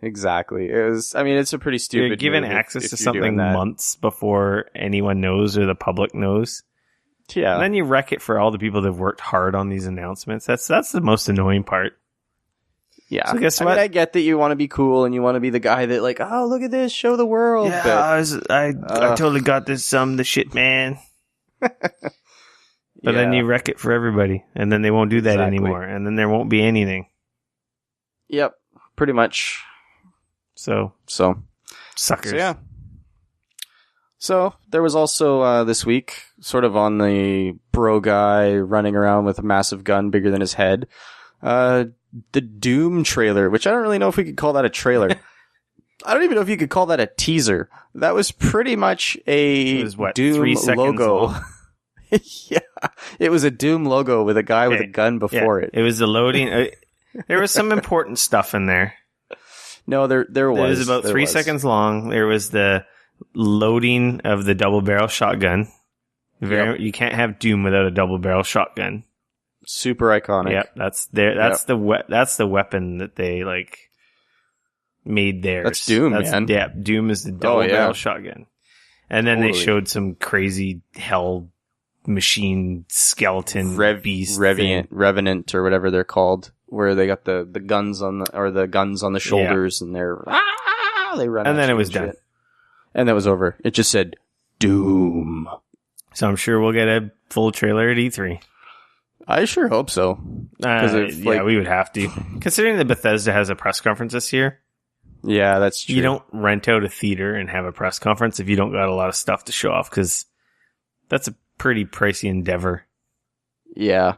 It's a pretty stupid... You're given access to something months before anyone knows or the public knows. Yeah. And then you wreck it for all the people that have worked hard on these announcements. That's the most annoying part. Yeah. So guess what? I get that you want to be cool and you want to be the guy that like, oh, look at this, show the world. Yeah, I totally got this, the shit, man. But then you wreck it for everybody, and then they won't do that anymore, and then there won't be anything. Yep, pretty much. So suckers. So, yeah. So there was also this week, sort of on the bro guy running around with a massive gun bigger than his head, the Doom trailer, which I don't really know if we could call that a trailer. I don't even know if you could call that a teaser. That was pretty much a Doom 3 seconds logo. long. Yeah, it was a Doom logo with a guy with a gun before it. It was the loading. There was some important stuff in there. No, there was. It was about 3 seconds long. There was the loading of the double barrel shotgun. You can't have Doom without a double barrel shotgun. Super iconic. Yep, that's the weapon that they like. made theirs. That's Doom, man. Yeah, Doom is the double barrel shotgun. And then they showed some crazy hell machine skeleton beast Revenant or whatever they're called, where they got the guns on the shoulders and they're they run. And then it was done. Shit. And that was over. It just said Doom. So I'm sure we'll get a full trailer at E3. I sure hope so. We would have to. Considering that Bethesda has a press conference this year. Yeah, that's true. You don't rent out a theater and have a press conference if you don't got a lot of stuff to show off, because that's a pretty pricey endeavor. Yeah.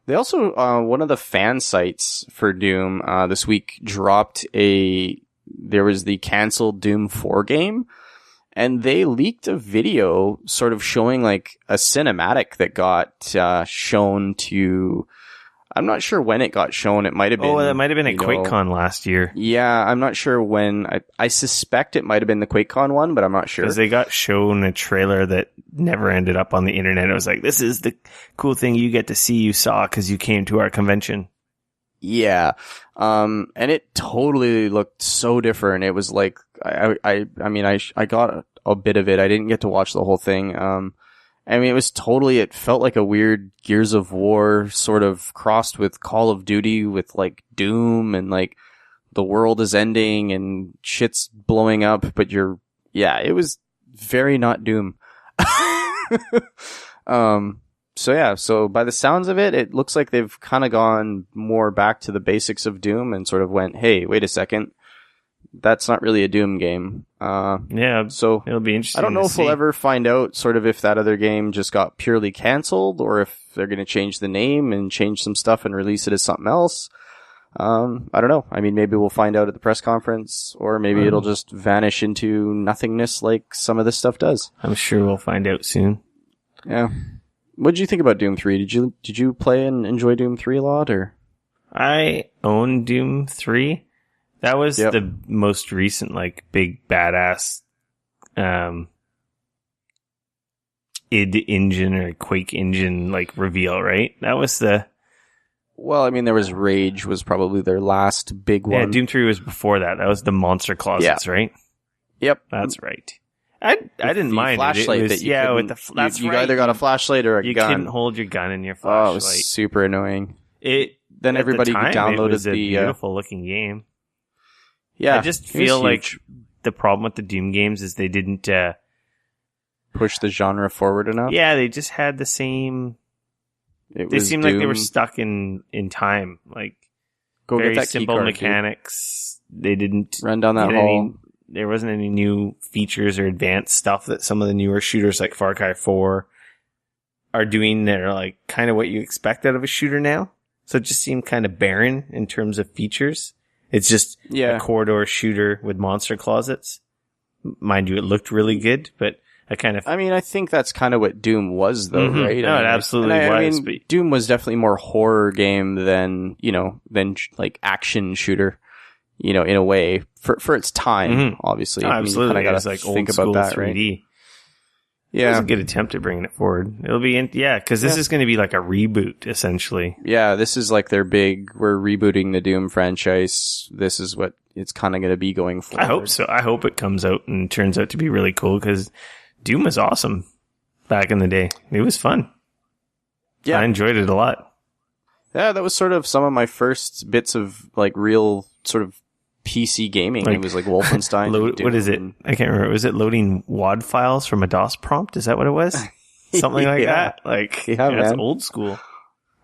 They also, one of the fan sites for Doom this week dropped there was the canceled Doom 4 game, and they leaked a video sort of showing like a cinematic that got shown to... I'm not sure when it got shown. It might have been... Oh, that might have been at QuakeCon last year. Yeah, I'm not sure when. I suspect it might have been the QuakeCon one, but I'm not sure. Because they got shown a trailer that never ended up on the internet. It was like, this is the cool thing you get to see, you saw because you came to our convention. Yeah. And it totally looked so different. It was like, I got a bit of it. I didn't get to watch the whole thing. I mean, it felt like a weird Gears of War sort of crossed with Call of Duty with like Doom, and like the world is ending and shit's blowing up, but it was very not Doom. So by the sounds of it, it looks like they've kind of gone more back to the basics of Doom and sort of went, hey, wait a second. That's not really a Doom game. So it'll be interesting. I don't know if we'll ever find out sort of if that other game just got purely canceled or if they're going to change the name and change some stuff and release it as something else. I don't know. I mean, maybe we'll find out at the press conference, or maybe it'll just vanish into nothingness like some of this stuff does. I'm sure we'll find out soon. Yeah. What did you think about Doom 3? Did you play and enjoy Doom 3 a lot, or? I own Doom 3. That was the most recent, like, big badass id engine or Quake engine, like, reveal, right? That was the... Well, I mean, there was Rage was probably their last big one. Yeah, Doom 3 was before that. That was the monster closets, right? Yep. That's right. I didn't mind flashlight it. That's you either got a flashlight or a gun. You couldn't hold your gun in your flashlight. Oh, it was super annoying. Then everybody downloaded it was a beautiful looking game. Yeah. I just feel like the problem with the Doom games is they didn't push the genre forward enough. Yeah, they just had the same. They seemed like they were stuck in time, like very simple mechanics. They didn't run down that hall. There wasn't any new features or advanced stuff that some of the newer shooters like Far Cry 4 are doing that are like kind of what you expect out of a shooter now. So it just seemed kind of barren in terms of features. It's just a corridor shooter with monster closets. Mind you, it looked really good, but I think that's kind of what Doom was, though, right? No, it absolutely was. But Doom was definitely more horror game than like action shooter, in a way for its time, obviously. Oh, absolutely. You gotta like old school that, 3D. Right? Yeah. It was a good attempt at bringing it forward. It'll be, because this is going to be like a reboot, essentially. Yeah, this is like their we're rebooting the Doom franchise. This is what it's kind of going to be going forward. I hope so. I hope it comes out and turns out to be really cool, because Doom was awesome back in the day. It was fun. Yeah. I enjoyed it a lot. Yeah, that was sort of some of my first bits of like real sort of PC gaming. It was like Wolfenstein. What is it? I can't remember. Was it loading WAD files from a DOS prompt? Is that what it was? Something like that. Like, that's old school.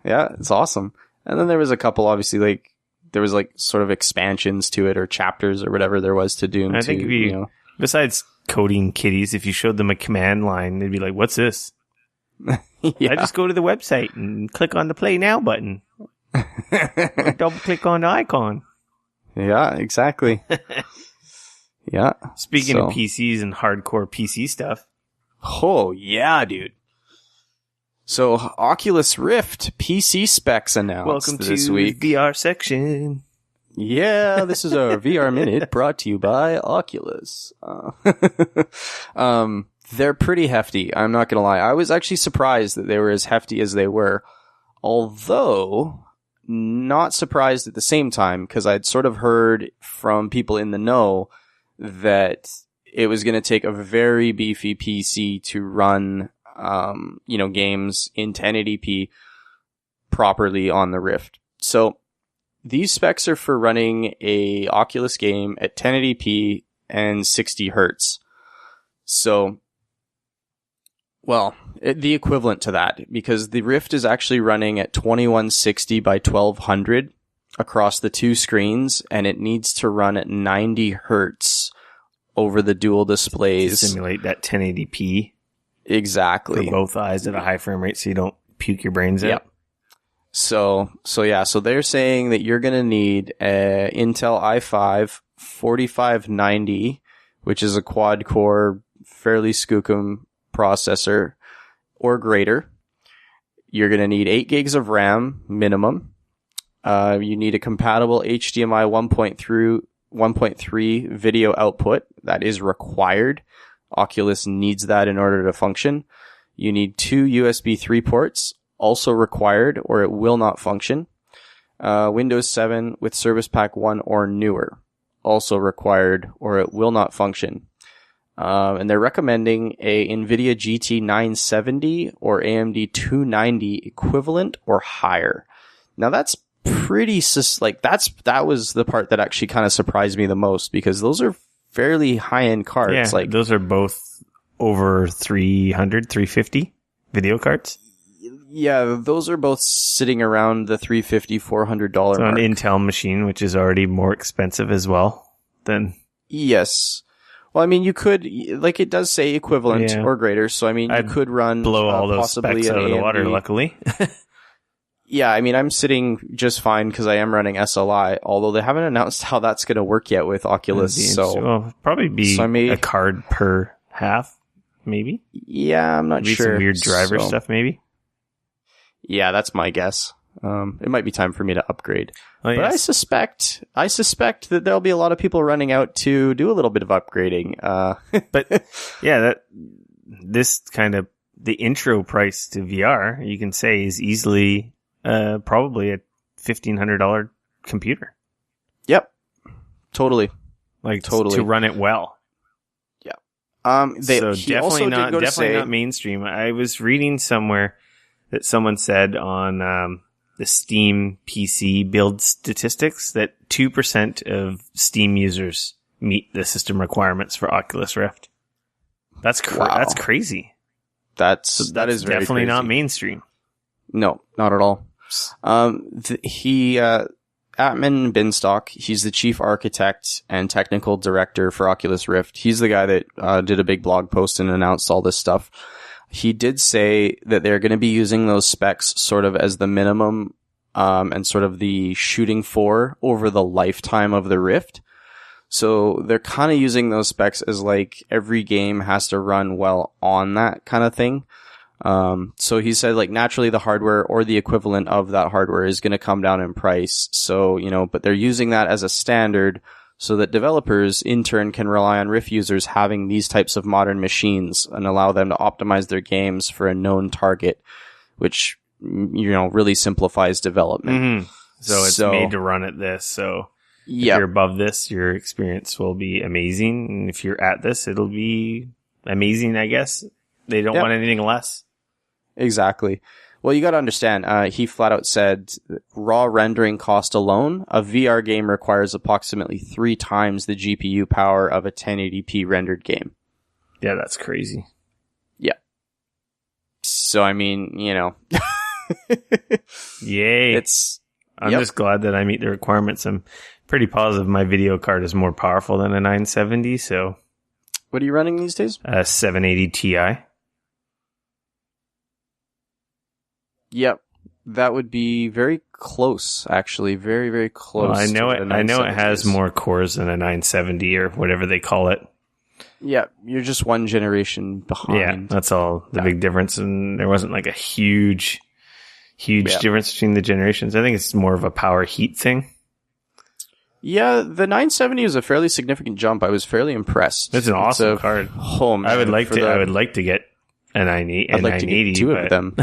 Yeah, it's awesome. And then there was a couple, obviously, like, there was like sort of expansions to it or chapters or whatever there was to Doom. I think if you besides coding kitties, if you showed them a command line, they'd be like, what's this? I just go to the website and click on the play now button. Or double click on the icon. Yeah, exactly. Yeah. Speaking of PCs and hardcore PC stuff. Oh, yeah, dude. So, Oculus Rift PC specs announced Welcome this to week. The VR section. Yeah, this is our VR Minute brought to you by Oculus. They're pretty hefty, I'm not gonna lie. I was actually surprised that they were as hefty as they were. Although, not surprised at the same time, because I'd sort of heard from people in the know that it was going to take a very beefy PC to run, games in 1080p properly on the Rift. So these specs are for running a Oculus game at 1080p and 60 hertz. So, well, the equivalent to that, because the Rift is actually running at 2160 by 1200 across the two screens, and it needs to run at 90 hertz over the dual displays. Simulate that 1080p. Exactly. For both eyes at a high frame rate so you don't puke your brains out. Yep. So they're saying that you're going to need a Intel i5 4590, which is a quad-core, fairly skookum processor or greater. You're going to need 8 gigs of RAM minimum. You need a compatible HDMI 1.3 video output. That is required. Oculus needs that in order to function. You need 2 USB 3 ports, also required, or it will not function. Windows 7 with Service Pack 1 or newer, also required, or it will not function. And they're recommending a NVIDIA GT 970 or AMD 290 equivalent or higher. Now that's pretty, that was the part that actually kind of surprised me the most, because those are fairly high-end cards. Yeah, like those are both over 300, 350 video cards. Yeah, those are both sitting around the $350, $400 so mark. An Intel machine, which is already more expensive as well. Then yes. Well, I mean, you could, like, it does say equivalent or greater, so I mean, you could run blow all those possibly specs out of the AMD. water, luckily. Yeah, I mean, I'm sitting just fine because I am running SLI, although they haven't announced how that's going to work yet with Oculus. So, well, probably be a card per half, maybe. Yeah, I'm not maybe sure. Some weird driver stuff, maybe. Yeah, that's my guess. It might be time for me to upgrade. Oh, but yes. I suspect that there'll be a lot of people running out to do a little bit of upgrading. But yeah, this kind of the intro price to VR, you can say, is easily probably a $1,500 computer. Yep, totally. Totally to run it well. Yeah. So definitely not mainstream. I was reading somewhere that someone said on the Steam PC build statistics that 2% of Steam users meet the system requirements for Oculus Rift. That's that's crazy. That is very definitely crazy. not mainstream. No, not at all. Atman Binstock, he's the chief architect and technical director for Oculus Rift. He's the guy that did a big blog post and announced all this stuff. He did say that they're going to be using those specs sort of as the minimum and sort of the shooting for over the lifetime of the Rift. So they're kind of using those specs as like every game has to run well on that kind of thing. So he said like naturally the hardware or the equivalent of that hardware is going to come down in price. So, but they're using that as a standard so that developers in turn can rely on Rift users having these types of modern machines and allow them to optimize their games for a known target, which, really simplifies development. Mm-hmm. So it's made to run at this. So if you're above this, your experience will be amazing. And if you're at this, it'll be amazing, I guess. They don't want anything less. Exactly. Well, you got to understand, he flat out said raw rendering cost alone, a VR game requires approximately 3 times the GPU power of a 1080p rendered game. Yeah, that's crazy. Yeah. So, I mean, Yay. I'm just glad that I meet the requirements. I'm pretty positive my video card is more powerful than a 970, so. What are you running these days? 780 Ti. Yep. That would be very close, actually. Very, very close. Well, I know it has more cores than a 970 or whatever they call it. Yeah, you're just one generation behind. Yeah, that's all the big difference. And there wasn't like a huge difference between the generations. I think it's more of a power heat thing. Yeah, the 970 is a fairly significant jump. I was fairly impressed. It's an awesome card. Oh, man, I would like to get a 980. I'd like to get 2 of them.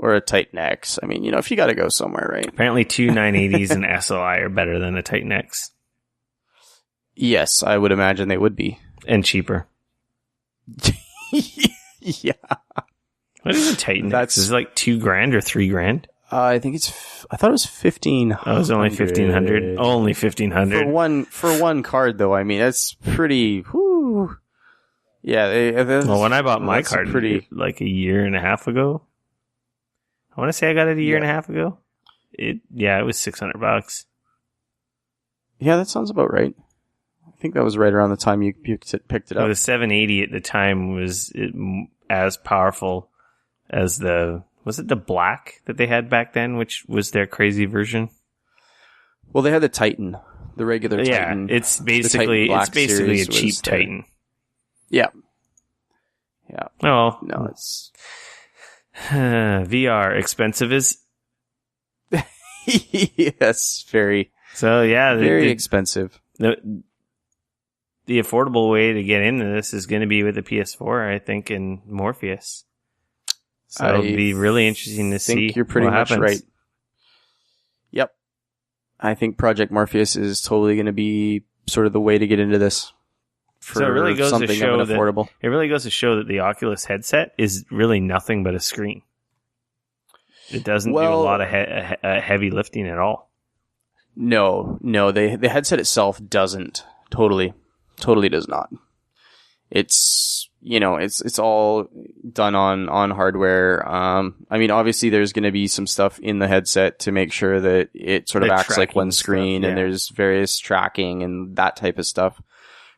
or a Titan X. I mean, if you got to go somewhere, right? Apparently, two 980s and SLI are better than a Titan X. Yes, I would imagine they would be. And cheaper. Yeah. What is a Titan X? Is it like $2,000 or $3,000? I think I thought it was 1,500. Oh, it was only 1,500. Only 1,500. For one card, though. I mean, that's pretty. Whew. Yeah. Well, when I bought my card, like a year and a half ago, I want to say I got it a year and a half ago. It was $600. Yeah, that sounds about right. I think that was right around the time you picked it up. Well, the 780 at the time was as powerful as was it the black that they had back then, which was their crazy version? Well, they had the Titan, the regular Titan. Yeah, it's basically a cheap Titan. Yeah. Yeah. Oh, no, it's VR expensive is. Yes, very. So yeah, very expensive. The affordable way to get into this is going to be with the PS4, I think, and Morpheus. So it'll be really interesting to see. I think you're pretty much right. Yep. I think Project Morpheus is totally going to be sort of the way to get into this. So it really goes to show that it really goes to show that the Oculus headset is really nothing but a screen. It doesn't do a lot of heavy lifting at all. No, the headset itself doesn't. Totally does not. It's it's all done on hardware. I mean, obviously there's going to be some stuff in the headset to make sure that it sort of acts like one screen, stuff, and there's various tracking and that type of stuff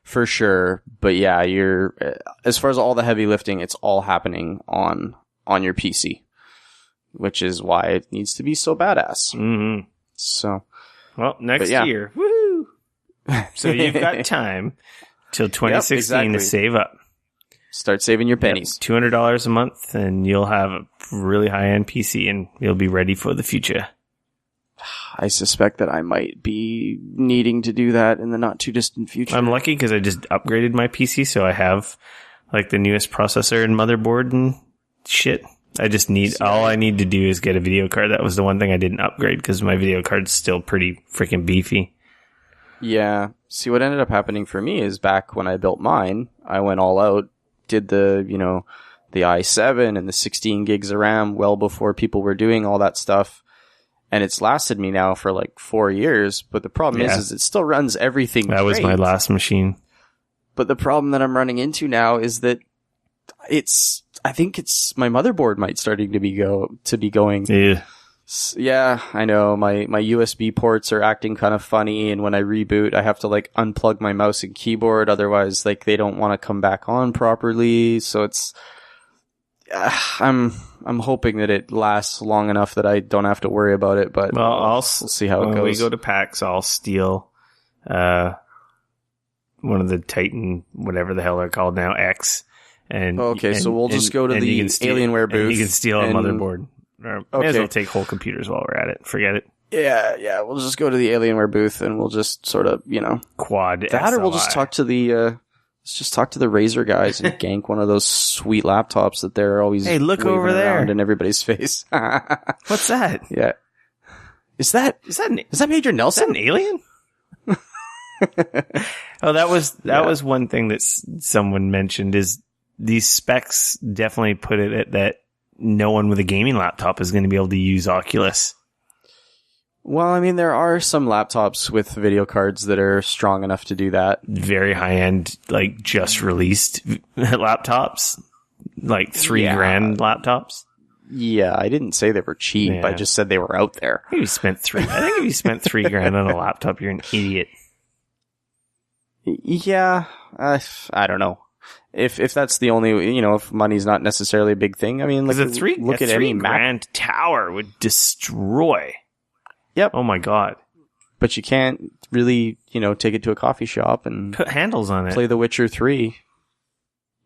for sure. But yeah, as far as all the heavy lifting, it's all happening on your PC, which is why it needs to be so badass. Mm-hmm. So, well, next year, woohoo! So you've got time till 2016 to save up. Start saving your pennies. $200 a month, and you'll have a really high-end PC, and you'll be ready for the future. I suspect that I might be needing to do that in the not-too-distant future. I'm lucky because I just upgraded my PC, so I have like the newest processor and motherboard and shit. All I need to do is get a video card. That was the one thing I didn't upgrade because my video card's still pretty freaking beefy. Yeah. See, what ended up happening for me is back when I built mine, I went all out, did the i7 and the 16 gigs of RAM well before people were doing all that stuff. And it's lasted me now for like 4 years. But the problem is it still runs everything That was my last machine. But the problem that I'm running into now is that I think my motherboard might starting to be going. Yeah. Yeah, I know. My USB ports are acting kind of funny, and when I reboot, I have to like unplug my mouse and keyboard. Otherwise, like they don't want to come back on properly. So it's, I'm hoping that it lasts long enough that I don't have to worry about it. But we'll see how it goes. When we go to PAX, I'll steal one of the Titan, whatever the hell they're called now, X. So we'll just go to the Alienware booth. You can steal a motherboard. May as well take whole computers while we're at it. Forget it. Yeah. We'll just go to the Alienware booth and we'll just sort of, quad that, SLI. Or we'll just talk to the Razer guys and gank one of those sweet laptops that they're always look over there in everybody's face. What's that? Yeah, is that Major Nelson? Is that an alien? Oh, that was one thing that someone mentioned is these specs definitely put it at that. No one with a gaming laptop is going to be able to use Oculus. Well, I mean, there are some laptops with video cards that are strong enough to do that. Very high-end, like, just released laptops. Like, $3,000 laptops. Yeah, I didn't say they were cheap. Yeah. I just said they were out there. I think if you spent $3,000 on a laptop, you're an idiot. Yeah, I don't know. If that's the only, if money's not necessarily a big thing, I mean, look at any $3,000 tower would destroy. Yep. Oh my God. But you can't really, take it to a coffee shop and put handles on it. Play The Witcher 3.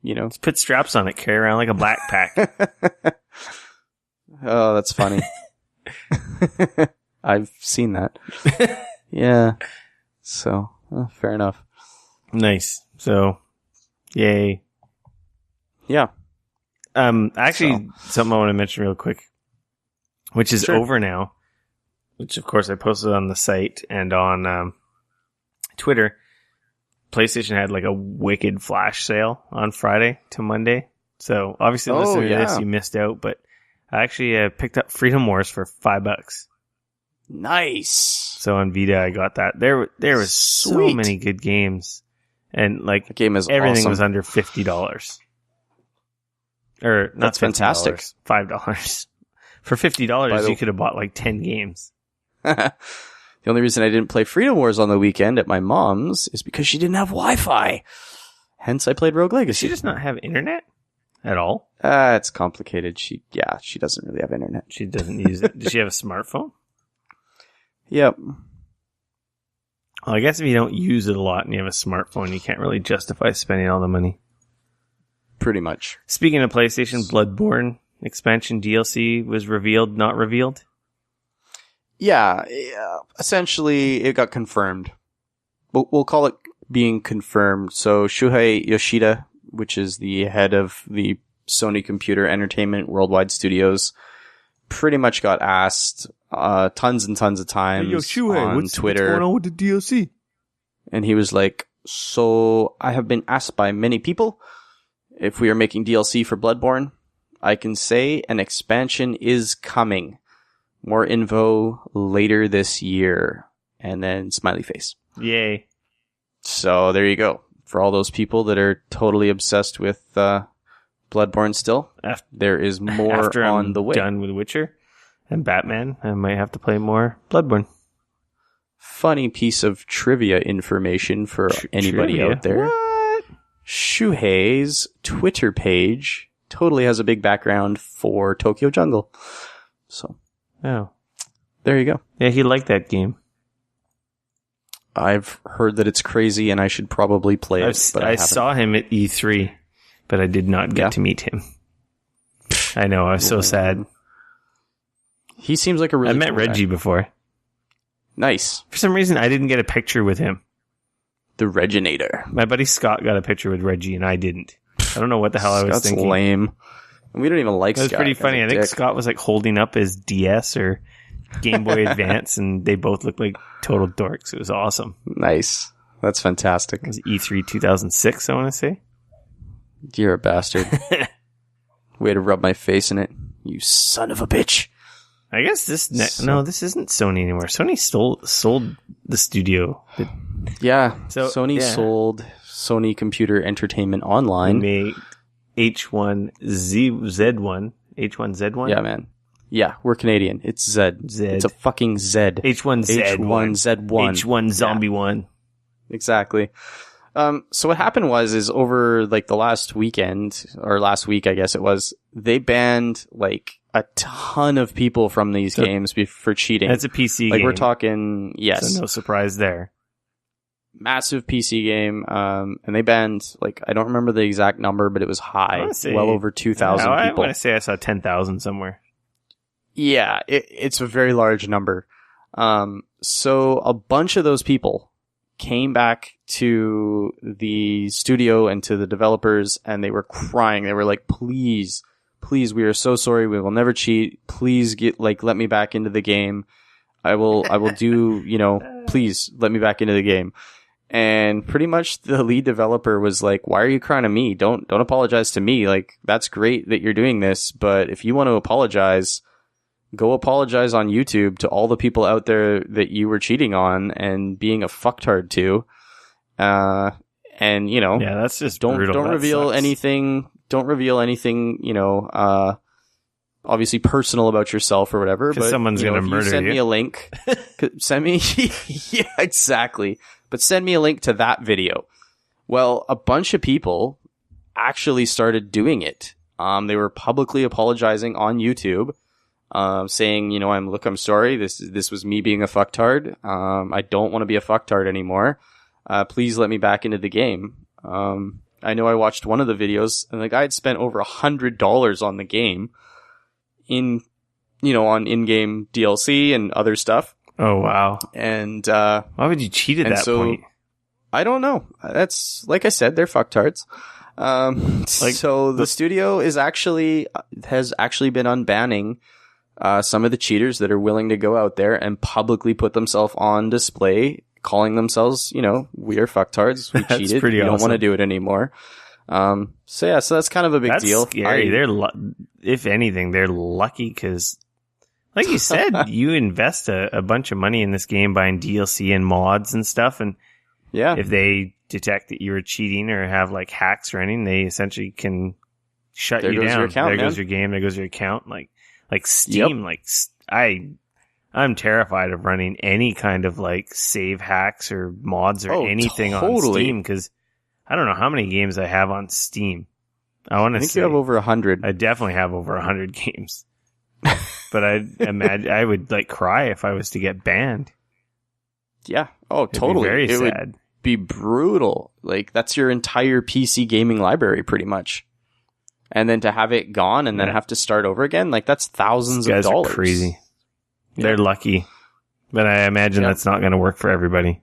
Just put straps on it, carry around like a backpack. Oh, that's funny. I've seen that. Yeah. So, fair enough. Nice. So, yay. Yeah. Actually, something I want to mention real quick. which is Sure. over now, which of course I posted on the site and on Twitter. PlayStation had like a wicked flash sale on Friday to Monday. So obviously listening to this, you missed out, but I actually picked up Freedom Wars for $5. Nice. So on Vita, I got that. There was so Sweet. many good games, and like The game is everything awesome. was under $50. Or not That's fantastic. $5. For $50, you could have bought like 10 games. The only reason I didn't play Freedom Wars on the weekend at my mom's is because she didn't have Wi-Fi. Hence, I played Rogue Does Legacy. she just not have internet at all? It's complicated. She doesn't really have internet. She doesn't use it. Does she have a smartphone? Yep. Well, I guess if you don't use it a lot and you have a smartphone, you can't really justify spending all the money. Pretty much. Speaking of PlayStation, Bloodborne expansion DLC was revealed, not revealed. Yeah, essentially it got confirmed. We'll call it being confirmed. So Shuhei Yoshida, which is the head of the Sony Computer Entertainment Worldwide Studios, pretty much got asked tons and tons of times on Twitter. What's going on with the DLC? And he was like, so I have been asked by many people if we are making DLC for Bloodborne. I can say an expansion is coming. More info later this year. And then smiley face. Yay. So there you go. For all those people that are totally obsessed with Bloodborne still, there is more After on I'm the way. done with Witcher and Batman, I might have to play more Bloodborne. Funny piece of trivia information for anybody Trivia? out there. What? Shuhei's Twitter page totally has a big background for Tokyo Jungle. So Oh. there you go. Yeah, he liked that game. I've heard that it's crazy and I should probably play it, but I haven't. saw him at E3, but I did not get to meet him. I know, I was so sad. He seems like a really I met cool Reggie guy. before. Nice. For some reason, I didn't get a picture with him. The Reginator. My buddy Scott got a picture with Reggie, and I didn't. I don't know what the hell I was Scott's thinking. lame. And we don't even like It was Scott. pretty funny. He's a I think dick. Scott was like holding up his DS or Game Boy Advance, and they both looked like total dorks. It was awesome. Nice. That's fantastic. It was E3 2006, I want to say. You're a bastard. Way to rub my face in it. You son of a bitch. I guess this this isn't Sony anymore. Sony sold the studio. Yeah. So, Sony yeah. sold Sony Computer Entertainment They Online. made H1Z1. H1Z1? Yeah, man. Yeah, we're Canadian. It's Zed. Zed. It's a fucking Zed. H1Z1. H1Z1. H1 Zombie 1. Exactly. So what happened is over like the last weekend or last week, I guess it was, they banned like a ton of people from these games for cheating. That's a PC like game. we're talking, yes, So no surprise there. massive PC game. And they banned like, I don't remember the exact number, but it was high, well over 2,000 I people. want to say I saw 10,000 somewhere. Yeah, it's a very large number. So a bunch of those people came back to the studio and to the developers and they were crying. They were like, please, we are so sorry. We will never cheat. Please let me back into the game. I will do, please let me back into the game. And pretty much the lead developer was like, why are you crying to me? Don't apologize to me. Like, that's great that you're doing this, but if you want to apologize, go apologize on YouTube to all the people out there that you were cheating on and being a fucktard to. And Yeah, that's just brutal. don't That reveal sucks. anything. Don't reveal anything, obviously personal about yourself or whatever. 'Cause But someone's gonna if you murder send you. me a link. Send me, yeah, exactly. But send me a link to that video. Well, a bunch of people actually started doing it. They were publicly apologizing on YouTube. Saying, I'm sorry. This was me being a fucktard. I don't want to be a fucktard anymore. Please let me back into the game. I know I watched one of the videos and the guy had spent over $100 on the game on in-game DLC and other stuff. Oh, wow. And, Why would you cheat at that point? I don't know. That's, like I said, they're fucktards. So the studio has actually been unbanning some of the cheaters that are willing to go out there and publicly put themselves on display, calling themselves, we are fucktards. We cheated. We don't want to do it anymore. So that's kind of a big deal. Scary. If anything, they're lucky because, like you said, you invest a bunch of money in this game buying DLC and mods and stuff, and if they detect that you were cheating or have like hacks or anything, they essentially can shut you down. There goes your game. There goes your account. Like Steam. I'm terrified of running any kind of like save hacks or mods or anything on Steam because I don't know how many games I have on Steam. I think you have over 100. I definitely have over 100 games. But I imagine I would like cry if I was to get banned. Yeah. Oh, totally. It'd be very sad. Would be brutal. Like that's your entire PC gaming library pretty much. And then to have it gone and then have to start over again, like that's thousands of dollars. Are crazy. Yeah. They're lucky. But I imagine that's not going to work for everybody.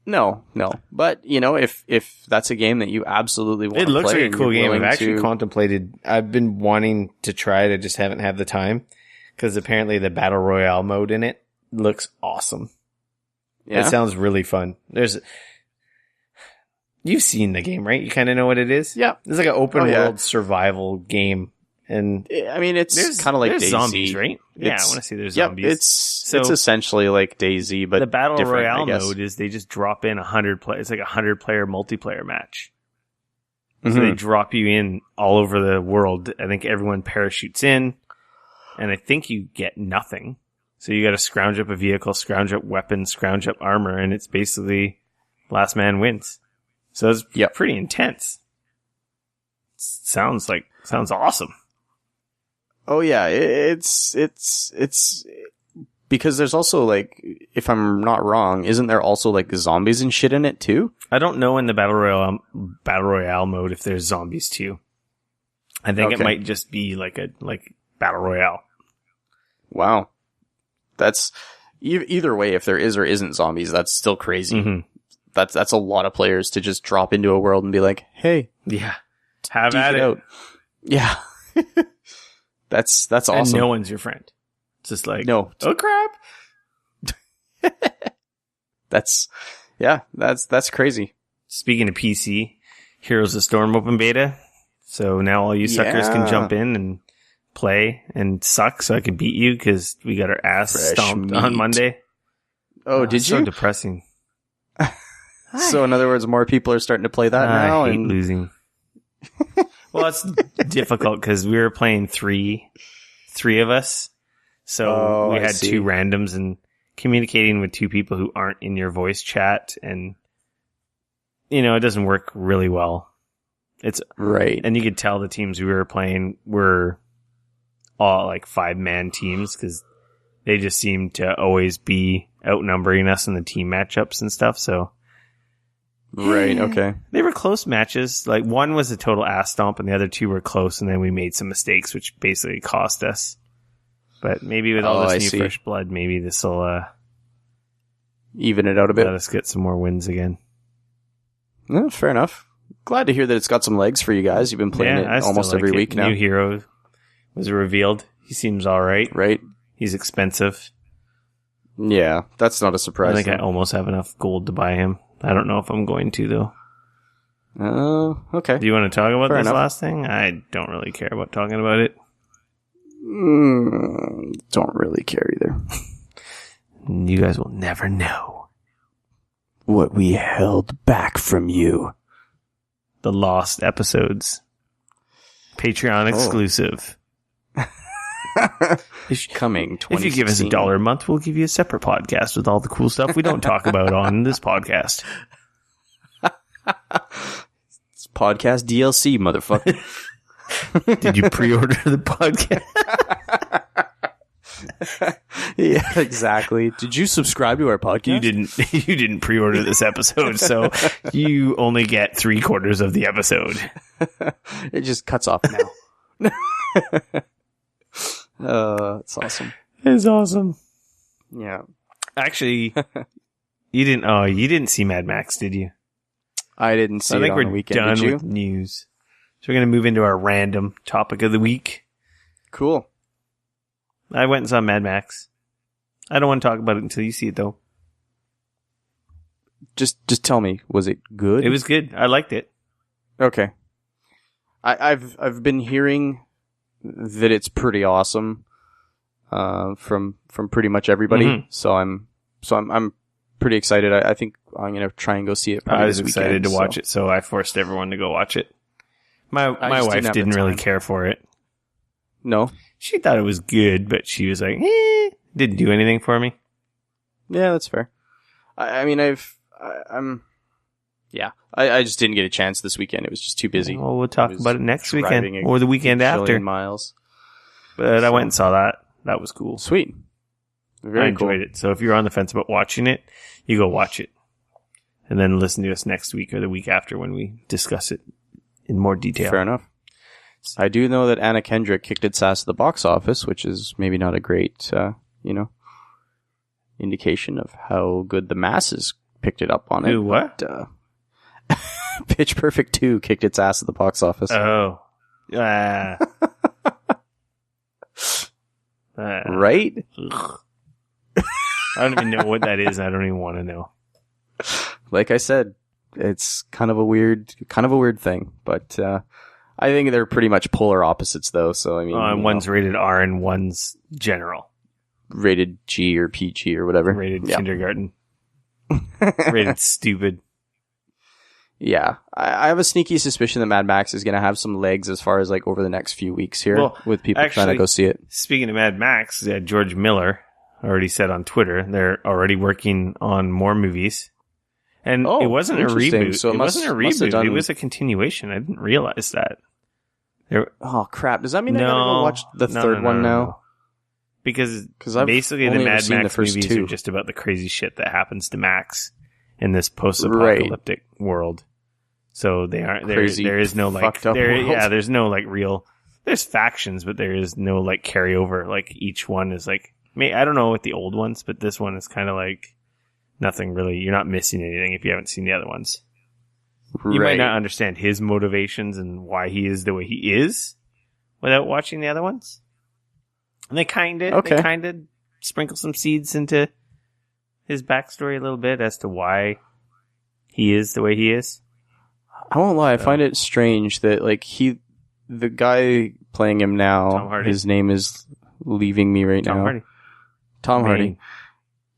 No. But, if that's a game that you absolutely want to play. It looks like a cool game. I've actually contemplated. I've been wanting to try it. I just haven't had the time. Because apparently the Battle Royale mode in it looks awesome. Yeah. It sounds really fun. You've seen the game, right? You kind of know what it is? Yeah. It's like an open world survival game. And I mean, it's kind of like DayZ. Zombies, right? Yeah, I want to see there's zombies. It's essentially like DayZ, but the Battle Royale mode is they just drop in 100 play. It's like a 100-player multiplayer match. Mm-hmm. So they drop you in all over the world. I think everyone parachutes in, and I think you get nothing. So you got to scrounge up a vehicle, scrounge up weapons, scrounge up armor, and it's basically last man wins. So it's pretty intense. Sounds awesome. Oh yeah, it's because there's also like, if I'm not wrong, isn't there also like zombies and shit in it too? I don't know in the Battle Royale mode if there's zombies too. I think it might just be like Battle Royale. Wow. That's either way, if there is or isn't zombies, that's still crazy. Mm-hmm. That's a lot of players to just drop into a world and be like, hey, have at it. Out. Yeah. That's awesome. And no one's your friend. It's just like, no. Oh crap. That's crazy. Speaking of PC, Heroes of Storm open beta. So now all you suckers can jump in and play and suck so I can beat you because we got our ass stomped on Monday. Oh, did you? So depressing. So in other words, more people are starting to play that now. I hate losing. Well, it's difficult because we were playing three of us. So we had two randoms and communicating with two people who aren't in your voice chat. And, it doesn't work really well. It's right. And you could tell the teams we were playing were all like 5-man teams because they just seemed to always be outnumbering us in the team matchups and stuff. So. Right, okay. They were close matches. Like, one was a total ass stomp, and the other two were close, and then we made some mistakes, which basically cost us. But maybe with all this new fresh blood, maybe this will even it out a bit. Let us get some more wins again. No, fair enough. Glad to hear that it's got some legs for you guys. You've been playing it almost every week now. New hero was revealed. He seems all right. Right. He's expensive. Yeah, that's not a surprise. I think I almost have enough gold to buy him. I don't know if I'm going to, though. Okay. Do you want to talk about this last thing? I don't really care about talking about it. Don't really care either. You guys will never know what we held back from you. The lost episodes. Patreon exclusive. Coming 2016. If you give us $1 a month, we'll give you a separate podcast with all the cool stuff we don't talk about on this podcast. It's podcast DLC, motherfucker. Did you pre-order the podcast? Yeah, exactly. Did you subscribe to our podcast? You didn't pre-order this episode, so you only get 3/4 of the episode. It just cuts off now. It's awesome. It's awesome. Yeah. Actually, you didn't see Mad Max, did you? I didn't see it on the weekend. I think we're done with news. So we're going to move into our random topic of the week. Cool. I went and saw Mad Max. I don't want to talk about it until you see it, though. Just tell me, was it good? It was good. I liked it. Okay. I've been hearing that it's pretty awesome from pretty much everybody. Mhm. So I'm pretty excited. I think I'm gonna try and go see it. I was this excited weekend, to watch it, so I forced everyone to go watch it. My just wife have the didn't really time. care for it. No. She thought it was good, but she was like, didn't do anything for me. Yeah, that's fair. I mean, I just didn't get a chance this weekend. It was just too busy. Well, we'll talk I was about it next driving weekend a or the weekend after. miles. But I went and saw that. That was cool. Sweet. Very I enjoyed it. So if you're on the fence about watching it, you go watch it. And then listen to us next week or the week after when we discuss it in more detail. Fair enough. I do know that Anna Kendrick kicked its ass at the box office, which is maybe not a great, indication of how good the masses picked it up on it. Ooh, what? But, Pitch Perfect 2 kicked its ass at the box office. Oh. Right? Ugh. I don't even know what that is. I don't even want to know. Like I said, it's kind of a weird thing, but I think they're pretty much polar opposites, though. So I mean, And one's rated R and one's general. rated G or PG or whatever. Rated Yeah. kindergarten. Rated stupid. Yeah, I have a sneaky suspicion that Mad Max is going to have some legs as far as like over the next few weeks here, Well, with people trying to actually, go see it. Speaking of Mad Max, George Miller already said on Twitter they're already working on more movies. And Oh, it wasn't a interesting. reboot. So it wasn't a must have reboot. done- It was a continuation. I didn't realize that. Oh crap! Does that mean I gotta go watch the third one now? No. Because 'Cause I've basically the only ever Mad seen the Max first movies two. are just about the crazy shit that happens to Max in this post-apocalyptic world. So they aren't Crazy, there is no like fucked up world. yeah, there's no like real there's factions, but there is no like carryover. Like each one is like I don't know with the old ones, but this one is kind of like nothing really. You're not missing anything if you haven't seen the other ones. You might not understand his motivations and why he is the way he is without watching the other ones. And they kind of sprinkle some seeds into his backstory a little bit as to why he is the way he is. I won't lie. I find it strange that like the guy playing him Tom now, Hardy. his name is leaving me right Tom now. Hardy. Tom Hardy. Main.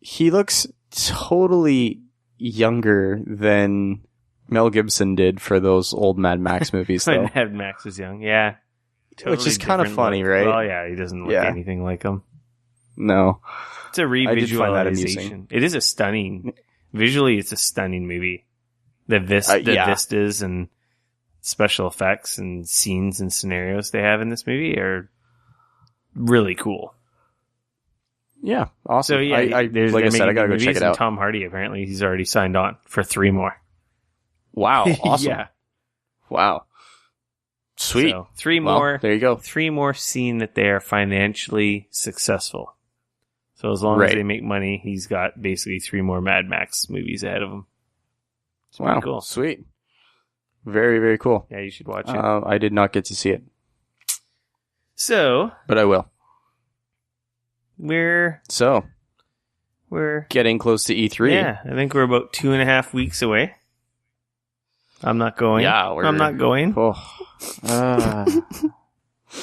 He looks totally younger than Mel Gibson did for those old Mad Max movies, though. When Mad Max was young, yeah. Which is kind of different funny, look. right? Well, yeah, he doesn't look Yeah. anything like him. No. It's a I did find that amusing. revisualization. It is a stunning, visually, it's a stunning movie. The Yeah. vistas and special effects and scenes and scenarios they have in this movie are really cool. Yeah, awesome. So yeah, like I said, I gotta go check it out. Tom Hardy, apparently, he's already signed on for 3 more. Wow, awesome. Yeah. Wow. Sweet. So, 3 Well, more. there you go. 3 more seeing that they are financially successful. So as long as Right. they make money, he's got basically 3 more Mad Max movies ahead of him. It's Wow, pretty cool. sweet. Very, very cool. Yeah, you should watch it. I did not get to see it, So but I will. we're So, getting close to E3. yeah, I think we're about 2.5 weeks away. I'm not going. Yeah, I'm not going. Oh.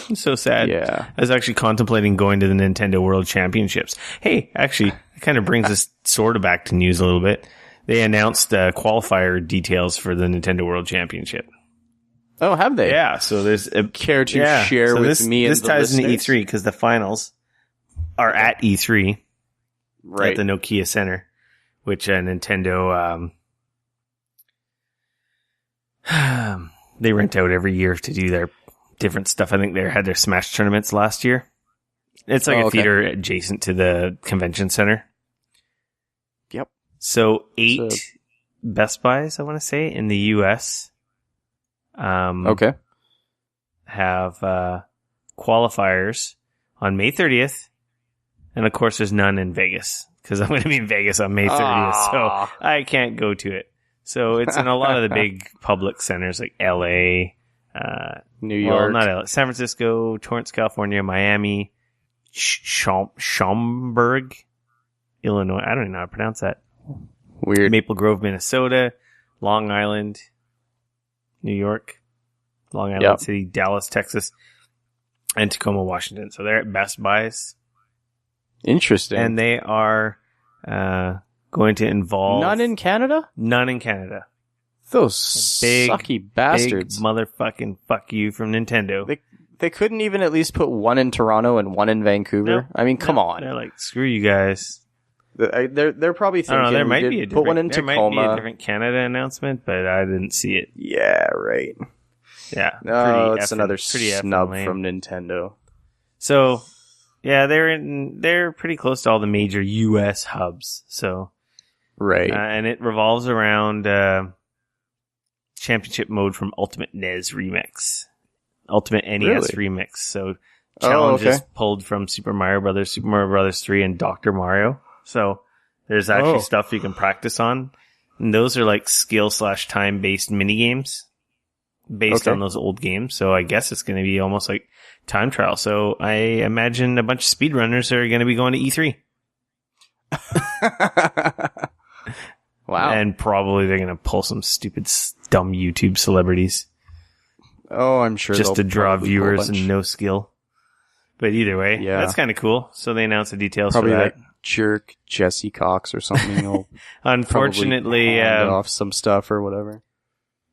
I'm so sad. Yeah. I was actually contemplating going to the Nintendo World Championships. Hey, actually, it kind of brings us sort of back to news a little bit. They announced qualifier details for the Nintendo World Championship. Oh, have they? Yeah, so there's a Care to share so with this, me and this the ties into listeners? E3 because the finals are at E3 Right. at the Nokia Center, which Nintendo they rent out every year to do their different stuff. I think they had their Smash tournaments last year. It's like a theater adjacent to the convention center. Yep. So 8 Best Buys, I want to say, in the U.S. Okay. have qualifiers on May 30th. And of course, there's none in Vegas because I'm going to be in Vegas on May 30th. So I can't go to it. So it's in a lot of the big public centers like L.A., New York. San Francisco, Torrance, California, Miami, Schaumburg, Illinois. I don't even know how to pronounce that. Weird. Maple Grove, Minnesota, Long Island, New York, Long Island City, Dallas, Texas, and Tacoma, Washington. So they're at Best Buys. Interesting. And they are going to involve... None in Canada? None in Canada. Those sucky bastards. Big motherfucking fuck you from Nintendo. They couldn't even at least put one in Toronto and one in Vancouver? Nope. I mean, come on. They're like, screw you guys. They're probably thinking, I don't know, there might be a put one in there Tacoma. might be a different Canada announcement, but I didn't see it. Yeah, right. Yeah. No, it's another pretty snub lame. from Nintendo. So, yeah, they're pretty close to all the major U.S. hubs. So, Right. and it revolves around Championship mode from Ultimate NES Remix, Ultimate NES Remix. So, challenges pulled from Super Mario Brothers 3, and Dr. Mario. So, there's actually stuff you can practice on. And those are like skill/time based mini games based on those old games. So I guess it's going to be almost like time trial. So I imagine a bunch of speedrunners are going to be going to E3. Wow. And probably they're going to pull some stupid, dumb YouTube celebrities. Oh, I'm sure just to draw probably viewers and no skill. But either way, that's kind of cool. So they announced the details probably for that. That jerk Jesse Cox or something. Will Unfortunately, hand off some stuff or whatever.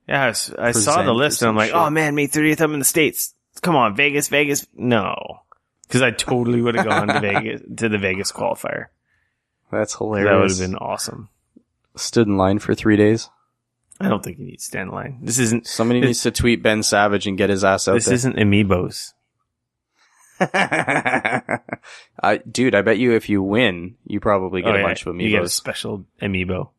Yeah, I saw the list and I'm like, oh man, May 30th, I'm in the States. Come on, Vegas. No. Because I totally would have gone to Vegas, to the Vegas qualifier. That's hilarious. That would have been awesome. Stood in line for 3 days. I don't think you need to stand in line. This isn't... Somebody needs to tweet Ben Savage and get his ass out there. This isn't Amiibos. Dude, I bet you if you win, you probably get a bunch of Amiibos. You get a special Amiibo.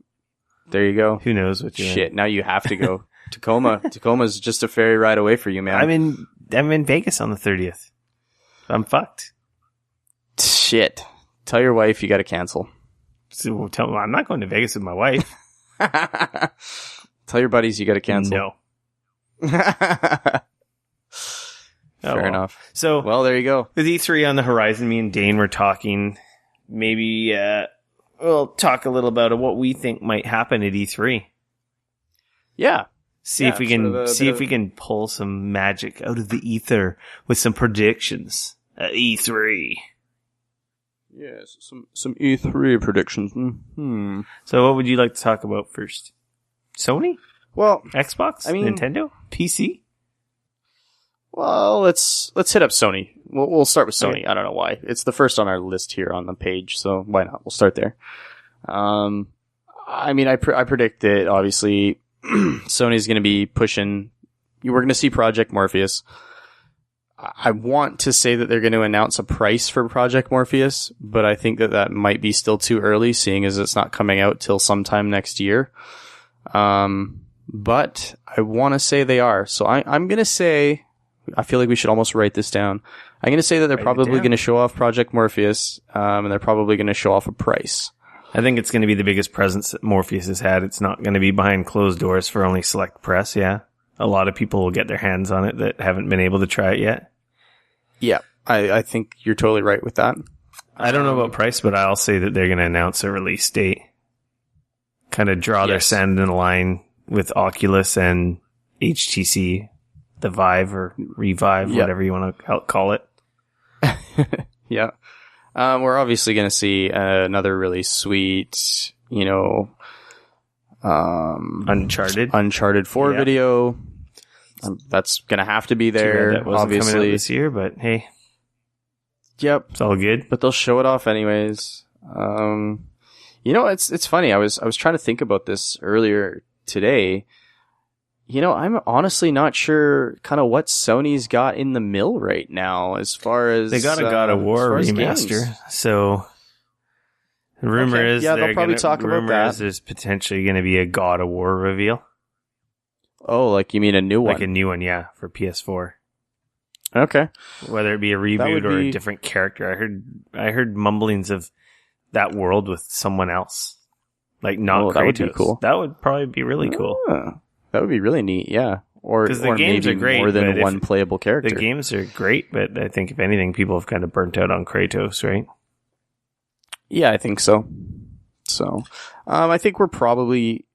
There you go. Who knows what you're Shit, now you have to go. Tacoma's just a ferry ride away for you, man. I'm in Vegas on the 30th. I'm fucked. Shit. Tell your wife you gotta cancel. So I'm not going to Vegas with my wife. Tell your buddies you gotta cancel. No. Fair enough. So, well, there you go. With E3 on the horizon, me and Dane were talking. Maybe we'll talk a little about what we think might happen at E3. Yeah. See if we can pull some magic out of the ether with some predictions at E3. Yes, some E3 predictions. So, what would you like to talk about first? Sony? Well, Xbox? Nintendo? PC? Well, let's hit up Sony. We'll start with Sony. Okay. I don't know why. It's the first on our list here on the page, so why not? We'll start there. I predict that obviously Sony's going to be pushing. We're going to see Project Morpheus. I want to say that they're going to announce a price for Project Morpheus, but I think that might be still too early, seeing as it's not coming out till sometime next year. But I want to say they are. So I'm going to say, I feel like we should almost write this down. I'm going to say that they're probably going to show off Project Morpheus, and they're probably going to show off a price. I think it's going to be the biggest presence that Morpheus has had. It's not going to be behind closed doors for only select press, yeah. A lot of people will get their hands on it that haven't been able to try it yet. Yeah, I think you're totally right with that. I don't know about price, but I'll say that they're going to announce a release date. Kind of draw their sand in a line with Oculus and HTC, the Vive or Revive, whatever you want to call it. Yeah. We're obviously going to see another really sweet, Uncharted 4 video. That's going to have to be there. That wasn't obviously coming out this year, but hey. Yep. It's all good. But they'll show it off anyways. It's funny. I was trying to think about this earlier today. I'm honestly not sure kind of what Sony's got in the mill right now as far as they got a God of War remaster. Games. So the rumor is they'll probably talk about that. There's potentially going to be a God of War reveal. Oh, like you mean a new one? Like a new one, yeah, for PS4. Okay. Whether it be a reboot or a different character. I heard mumblings of that world with someone else. Like not Kratos. That would be cool. That would probably be really cool. That would be really neat, yeah. or Because the games maybe are great, more than but one playable character. The games are great, but I think if anything, people have kind of burnt out on Kratos, right? Yeah, I think so. So, I think we're probably.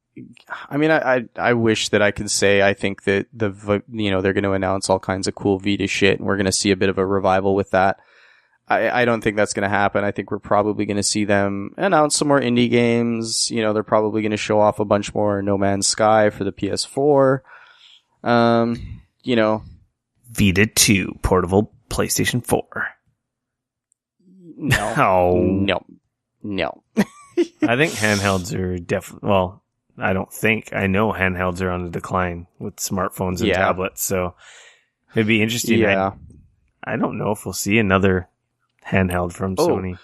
I mean, I wish that I could say I think that they're going to announce all kinds of cool Vita shit, and we're going to see a bit of a revival with that. I don't think that's going to happen. I think we're probably going to see them announce some more indie games. You know, they're probably going to show off a bunch more No Man's Sky for the PS4. You know, Vita 2 portable PlayStation 4. no, Oh. no. I think handhelds are definitely, well, I don't think, I know handhelds are on the decline with smartphones and tablets, so it'd be interesting. Yeah. I don't know if we'll see another handheld from Sony.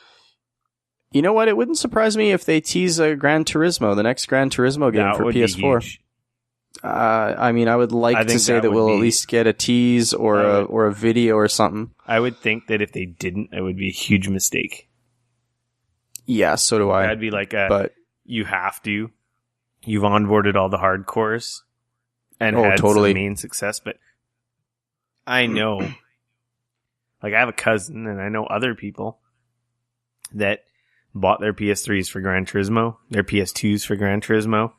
You know what? It wouldn't surprise me if they tease a Gran Turismo, the next Gran Turismo game That for would be PS4. huge. I mean, I would like to say that we'll at least get a tease or a video or something. I would think that if they didn't, it would be a huge mistake. Yeah, so do I. That'd be like but you have to. You've onboarded all the hardcores and had totally. some main success, but I know, like I have a cousin and I know other people that bought their PS3s for Gran Turismo, their PS2s for Gran Turismo,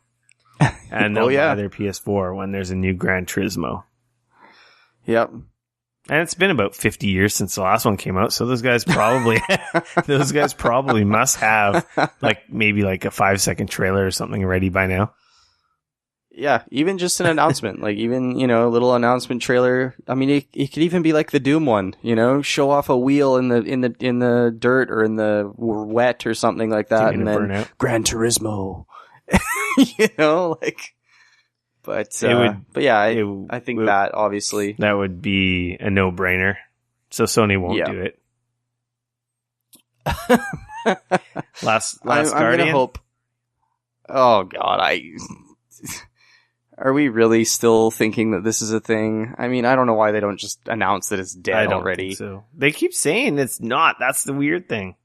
and they'll buy their PS4 when there's a new Gran Turismo. Yep. And it's been about 50 years since the last one came out, so those guys probably must have maybe a 5-second trailer or something ready by now. Yeah, even just an announcement, even a little announcement trailer. I mean, it could even be like the Doom one, show off a wheel in the dirt or in the wet or something like that, and then Gran Turismo. But I think that obviously that would be a no-brainer. So Sony won't do it. Last I'm Guardian. gonna hope. Oh God, are we really still thinking that this is a thing? I mean, I don't know why they don't just announce that it's dead already. So they keep saying it's not. That's the weird thing.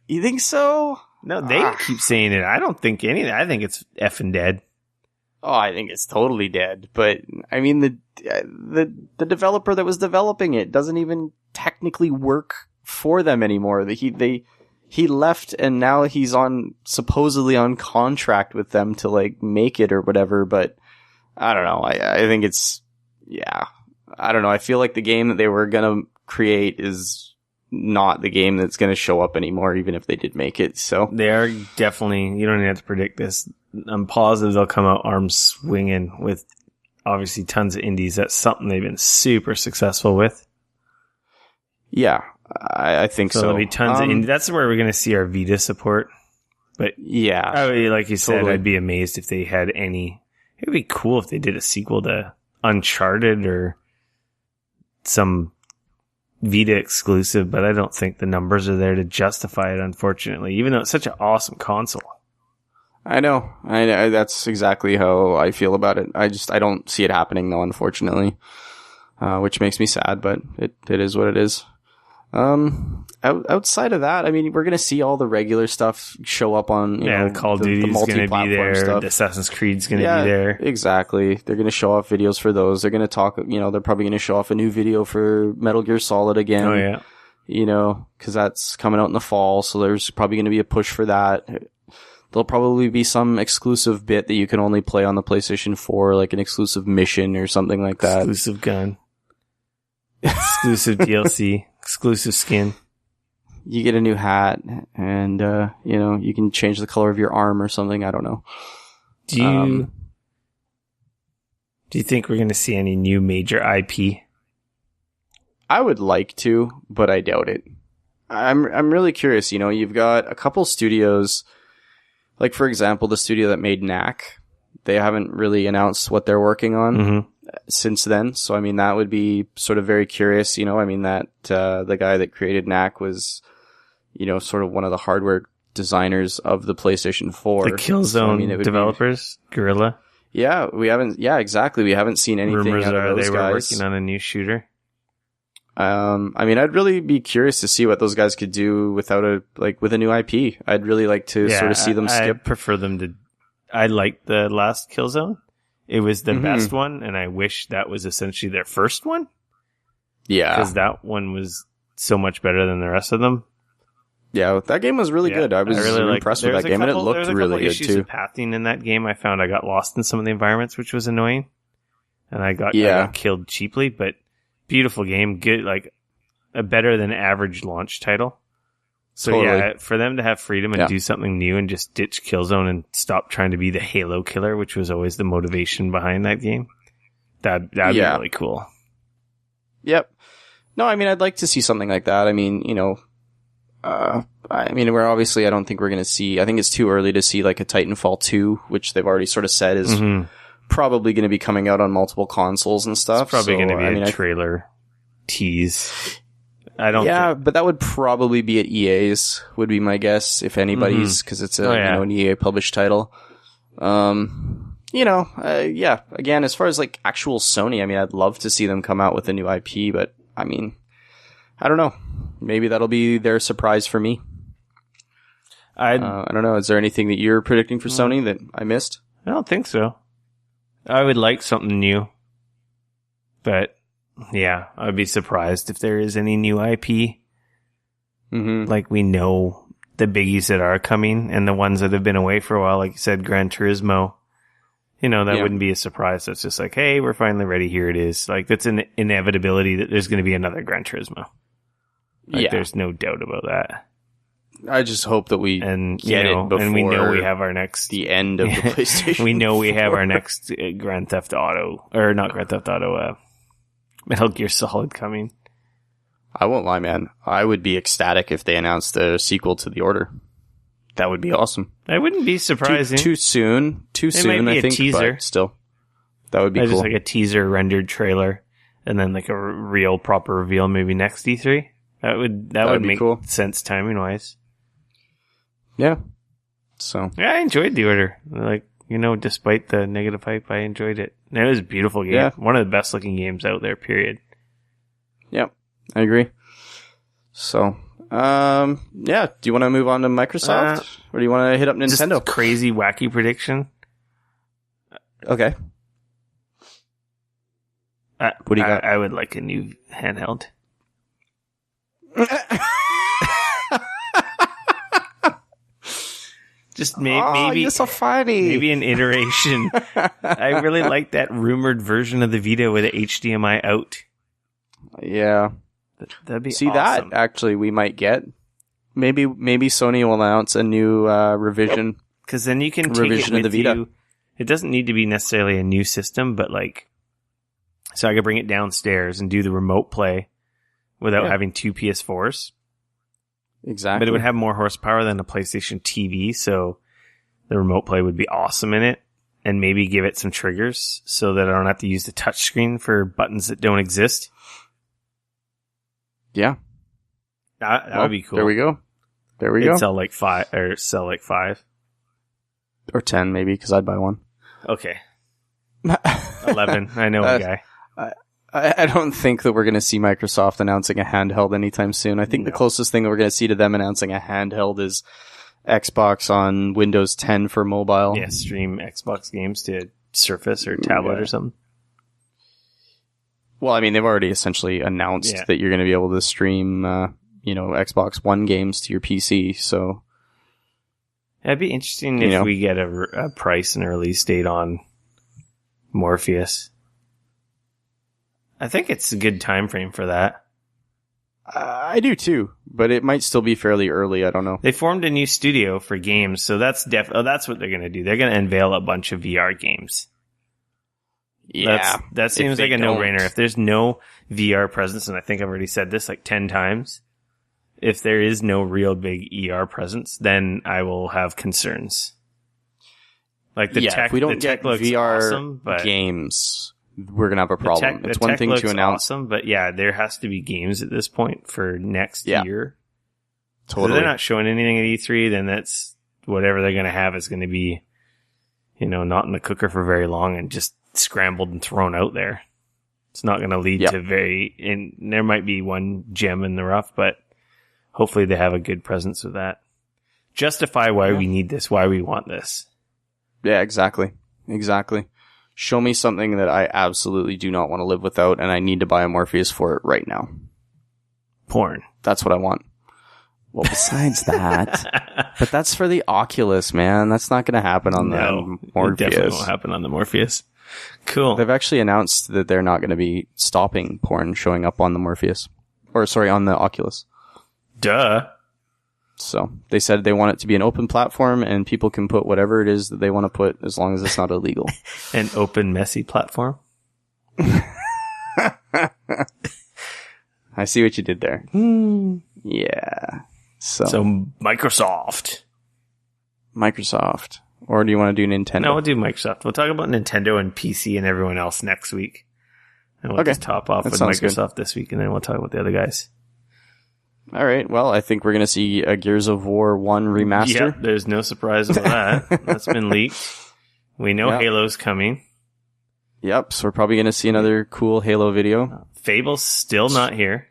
You think so? No, they keep saying it. I don't think anything. I think it's effing dead. Oh, I think it's totally dead. But I mean, the developer that was developing it doesn't even technically work for them anymore. He left, and now he's supposedly on contract with them to make it or whatever. But I don't know. I think it's I don't know. I feel like the game that they were gonna create is not the game that's gonna show up anymore, even if they did make it. So they are definitely. You don't even have to predict this. I'm positive they'll come out arms swinging with obviously tons of indies. That's something they've been super successful with. Yeah, I think so. There'll be tons of indies. That's where we're going to see our Vita support. But yeah, like you said, I'd be amazed if they had any. It would be cool if they did a sequel to Uncharted or some Vita exclusive, but I don't think the numbers are there to justify it, unfortunately, even though it's such an awesome console. I know. That's exactly how I feel about it. I don't see it happening though, unfortunately, which makes me sad, but it is what it is. Outside of that, I mean, we're going to see all the regular stuff show up on, Call of Duty is going to be there. Stuff. Assassin's Creed's going to be there. Exactly. They're going to show off videos for those. They're going to talk, they're probably going to show off a new video for Metal Gear Solid again. Oh, yeah. Cause that's coming out in the fall. So there's probably going to be a push for that. There'll probably be some exclusive bit that you can only play on the PlayStation 4, like an exclusive mission or something like that. Exclusive gun. Exclusive DLC. Exclusive skin. You get a new hat and, you can change the color of your arm or something. I don't know. Do you think we're going to see any new major IP? I would like to, but I doubt it. I'm really curious. You've got a couple studios. Like, for example, the studio that made Knack, they haven't really announced what they're working on since then. So, I mean, that would be sort of very curious. That the guy that created Knack was, sort of one of the hardware designers of the PlayStation 4. The Killzone developers, Guerrilla. Yeah, exactly. We haven't seen anything Rumors out of are those they guys. were working on a new shooter. I'd really be curious to see what those guys could do with a new IP. I'd really like to sort of see them skip. I prefer them to. I liked the last Killzone. it was the best one, and I wish that was essentially their first one. Yeah. Because that one was so much better than the rest of them. Yeah, that game was really good. I was really impressed with that game, and it looked really good too. Issues with pathing in that game. I found I got lost in some of the environments, which was annoying, and I got killed cheaply. But beautiful game, good, like a better than average launch title. So totally. For them to have freedom and do something new and just ditch Killzone and stop trying to be the Halo killer, which was always the motivation behind that game, that'd be really cool. Yep. No, I mean, I'd like to see something like that. I mean, we're obviously, I don't think we're going to see, I think it's too early to see like a Titanfall 2, which they've already sort of said is probably going to be coming out on multiple consoles and stuff. It's probably going to be a trailer tease. But that would probably be at EA's, would be my guess, if anybody's, because it's an EA published title. Again, as far as like actual Sony, I mean, I'd love to see them come out with a new IP, but I mean, I don't know. Maybe that'll be their surprise for me. I don't know. Is there anything that you're predicting for Sony that I missed? I don't think so. I would like something new, but yeah, I'd be surprised if there is any new IP. Like we know the biggies that are coming and the ones that have been away for a while, like you said, Gran Turismo. That wouldn't be a surprise. That's just like, hey, we're finally ready. Here it is. Like that's an inevitability that there's going to be another Gran Turismo. There's no doubt about that. I just hope that we get it before, and we know we have our next the end of the PlayStation. We know we have our next Grand Theft Auto, or not Grand Theft Auto, Metal Gear Solid coming. I won't lie, man. I would be ecstatic if they announced a sequel to The Order. That would be awesome. That wouldn't be surprising. Too soon. I think. Teaser. But still, that would be cool. Just like a teaser rendered trailer, and then like a real proper reveal maybe next E3. That would make cool sense timing wise. Yeah. So yeah, I enjoyed The Order. Like, despite the negative hype, I enjoyed it. And it was a beautiful game. Yeah. One of the best looking games out there, period. Yep. I agree. So, do you want to move on to Microsoft? Or do you want to hit up Nintendo? Just crazy, wacky prediction. Okay. What do you got? I would like a new handheld. Just maybe you're so funny. Maybe an iteration. I really like that rumored version of the Vita with the HDMI out. Yeah. That'd be awesome. That actually we might get. Maybe Sony will announce a new revision. Because then you can take it with of the Vita. You. It doesn't need to be necessarily a new system, but so I could bring it downstairs and do the remote play without having two PS4s. Exactly. But it would have more horsepower than a PlayStation TV, so the remote play would be awesome in it. And maybe give it some triggers so that I don't have to use the touchscreen for buttons that don't exist. Yeah. That would be cool. There we go. It'd sell like 5 or 10 maybe, because I'd buy one. Okay. 11. I know a guy. I don't think that we're going to see Microsoft announcing a handheld anytime soon. I think the closest thing that we're going to see to them announcing a handheld is Xbox on Windows 10 for mobile. Yeah, stream Xbox games to Surface or tablet or something. Well, I mean, they've already essentially announced that you're going to be able to stream, Xbox One games to your PC, so... It'd be interesting if we get a price and a release date on Morpheus. I think it's a good time frame for that. I do too, but it might still be fairly early. I don't know. They formed a new studio for games, so that's what they're going to do. They're going to unveil a bunch of VR games. Yeah. That seems like a no-brainer. If there's no VR presence, and I think I've already said this like 10 times, if there is no real big ER presence, then I will have concerns. Like the tech, if we don't get VR awesome, games, we're gonna have a problem. It's one thing to announce, awesome, but there has to be games at this point for next year. Totally. If they're not showing anything at E3, then that's whatever they're gonna have is gonna be, not in the cooker for very long and just scrambled and thrown out there. It's not gonna lead to and there might be one gem in the rough, but hopefully they have a good presence with that. Justify why we need this, why we want this. Yeah, exactly. Show me something that I absolutely do not want to live without, and I need to buy a Morpheus for it right now. Porn. That's what I want. Well, besides that, but that's for the Oculus, man. That's not going to happen on the Morpheus. It definitely won't happen on the Morpheus. Cool. They've actually announced that they're not going to be stopping porn showing up on the Morpheus. Or, sorry, on the Oculus. Duh. So, they said they want it to be an open platform and people can put whatever it is that they want to put as long as it's not illegal. An open, messy platform? I see what you did there. Yeah. So Microsoft. Or do you want to do Nintendo? No, we'll do Microsoft. We'll talk about Nintendo and PC and everyone else next week. And we'll just top off with Microsoft this week, and then we'll talk about the other guys. All right. Well, I think we're going to see a Gears of War 1 remaster. Yep, there's no surprise about that. That's been leaked. We know Halo's coming. Yep, so we're probably going to see another cool Halo video. Fable's still not here.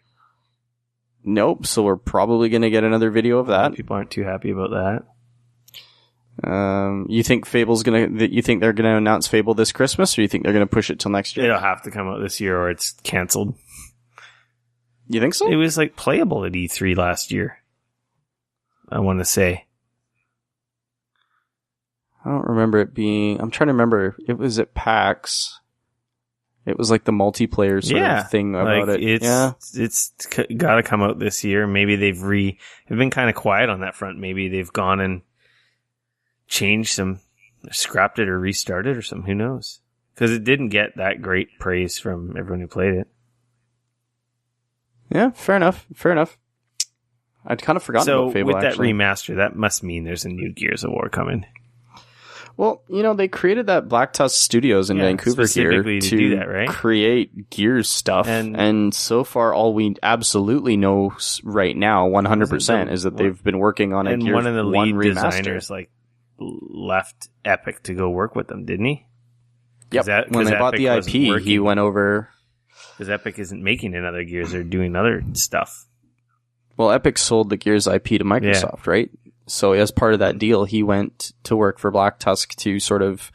Nope, so we're probably going to get another video of that. People aren't too happy about that. You think you think they're going to announce Fable this Christmas, or you think they're going to push it till next year? It'll have to come out this year or it's canceled. You think so? It was like playable at E3 last year, I want to say. I don't remember it being... I'm trying to remember. It was at PAX. It was like the multiplayer sort of thing about it. It's got to come out this year. Maybe they've been kind of quiet on that front. Maybe they've gone and changed scrapped it or restarted or something. Who knows? Because it didn't get that great praise from everyone who played it. Yeah, fair enough. I'd kind of forgotten about Fable, with that remaster, that must mean there's a new Gears of War coming. Well, they created that Black Tusk Studios in Vancouver here to do that, right? Create Gears stuff. And so far, all we absolutely know right now, 100%, is that they've been working on a Gears 1 remaster. And one of the lead designers left Epic to go work with them, didn't he? Yep. When they bought the IP, he went over... Because Epic isn't making another Gears, they're doing other stuff. Well, Epic sold the Gears IP to Microsoft, right? So as part of that deal, he went to work for Black Tusk to sort of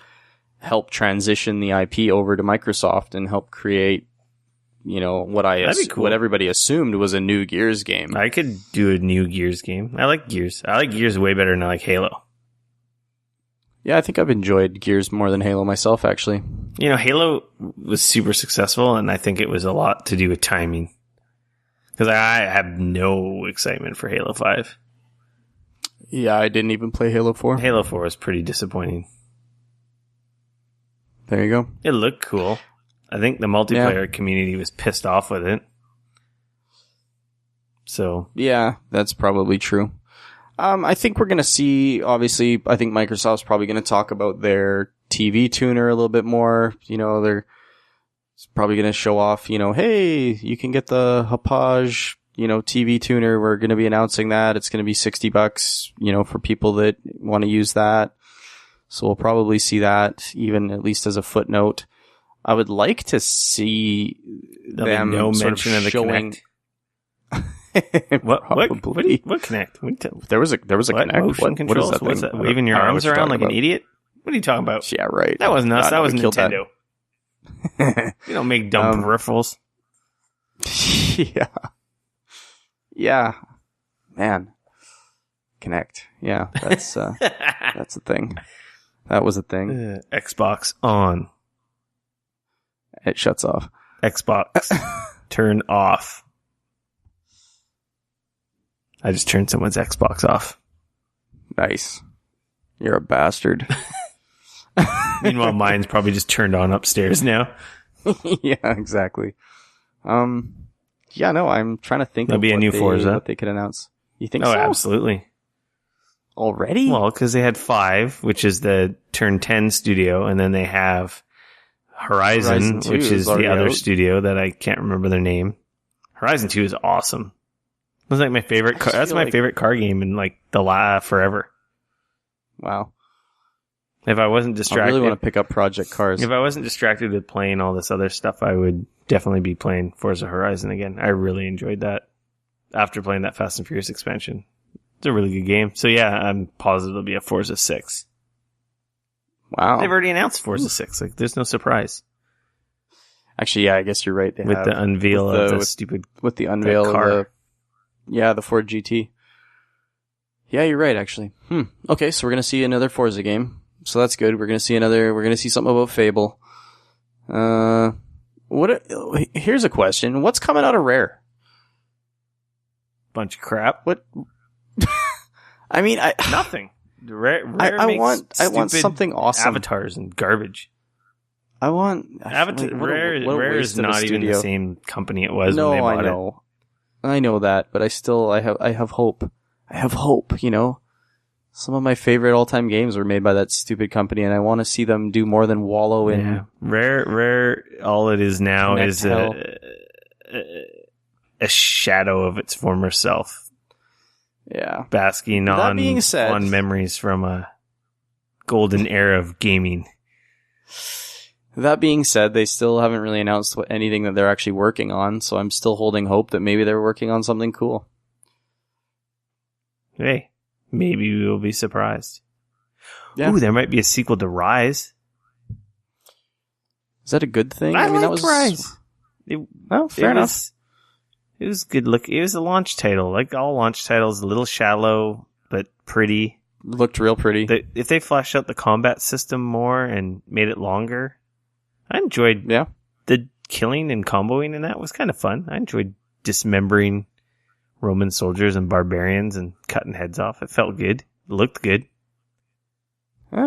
help transition the IP over to Microsoft and help create, what everybody assumed was a new Gears game. I could do a new Gears game. I like Gears. I like Gears way better than I like Halo. Yeah, I think I've enjoyed Gears more than Halo myself, actually. Halo was super successful, and I think it was a lot to do with timing. Because I have no excitement for Halo 5. Yeah, I didn't even play Halo 4. Halo 4 was pretty disappointing. There you go. It looked cool. I think the multiplayer community was pissed off with it. So yeah, that's probably true. I think we're going to see, obviously, I think Microsoft's probably going to talk about their TV tuner a little bit more. They're probably going to show off, hey, you can get the Hauppauge, TV tuner. We're going to be announcing that. It's going to be $60, for people that want to use that. So we'll probably see that, even at least as a footnote. I would like to see them no sort mention of showing... What Kinect? There was a Kinect. Motion controls? What is that? Waving your arms around like an idiot? What are you talking about? Yeah, right. That wasn't us. That was Nintendo. You don't make dumb peripherals. Yeah. Man. Kinect. Yeah, that's that's a thing. That was a thing. Xbox on. It shuts off. Xbox turn off. I just turned someone's Xbox off. Nice. You're a bastard. Meanwhile, mine's probably just turned on upstairs now. Yeah, exactly. Yeah, no, I'm trying to think There'll be a new Forza. What they could announce. You think so? Oh, absolutely. Already? Well, because they had 5, which is the Turn 10 studio, and then they have Horizon 2 which is the other studio that I can't remember their name. Horizon 2 is awesome. It was like my favorite car. That's my favorite car game in like forever. Wow. If I wasn't distracted, I really want to pick up Project Cars. If I wasn't distracted with playing all this other stuff, I would definitely be playing Forza Horizon again. I really enjoyed that after playing that Fast and Furious expansion. It's a really good game. So yeah, I'm positive it'll be a Forza 6. Wow. They've already announced Forza 6. Like, there's no surprise Actually, yeah, I guess you're right. They with have, the unveil with of the- the stupid with the unveil of car. the Ford GT. Yeah, you're right, actually. Okay, so we're gonna see another Forza game. So that's good. We're gonna see something about Fable. Here's a question. What's coming out of Rare? bunch of crap. What? I mean, Nothing. Rare I makes want stupid something awesome. avatars and garbage. Avatar. Rare is not even the same company it was when they bought it. I know that, but I have hope. I have hope, you know? Some of my favorite all-time games were made by that stupid company, and I want to see them do more than wallow in... Yeah. Rare, all it is now Connect is hell. a shadow of its former self, Yeah. basking That on being said- fond memories from a golden era of gaming. That being said, they still haven't really announced anything that they're actually working on, so I'm still holding hope that maybe they're working on something cool. Hey, maybe we will be surprised. Yeah. Ooh, there might be a sequel to Rise. Is that a good thing? I mean, that liked was Rise. Fair enough. It was good look. It was a launch title. Like all launch titles, a little shallow, but pretty. Looked real pretty. If they fleshed out the combat system more and made it longer, I enjoyed Yeah. the killing and comboing, and that was kind of fun. I enjoyed dismembering Roman soldiers and barbarians and cutting heads off. It felt good. It looked good.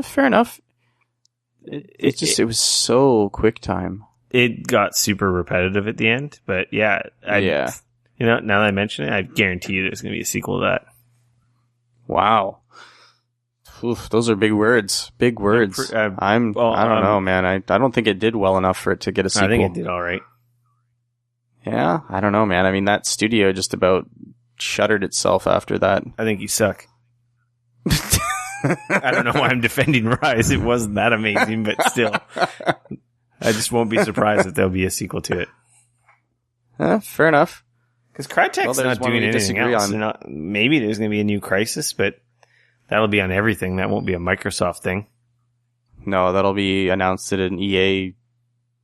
Fair enough. It was so quick time. It got super repetitive at the end, but yeah. Yeah. You know, now that I mention it, I guarantee you there's going to be a sequel to that. Wow. Oof, those are big words. Big words. I don't know, man. I don't think it did well enough for it to get a sequel. I think it did all right. Yeah, I don't know, man. I mean, that studio just about shuttered itself after that. I think you suck. I don't know why I'm defending Rise. It wasn't that amazing, but still. I just won't be surprised if there'll be a sequel to it. Fair enough. Because Crytek's there's not one doing we anything disagree else. on. Maybe there's going to be a new Crisis, but that'll be on everything. That won't be a Microsoft thing. No, that'll be announced at an EA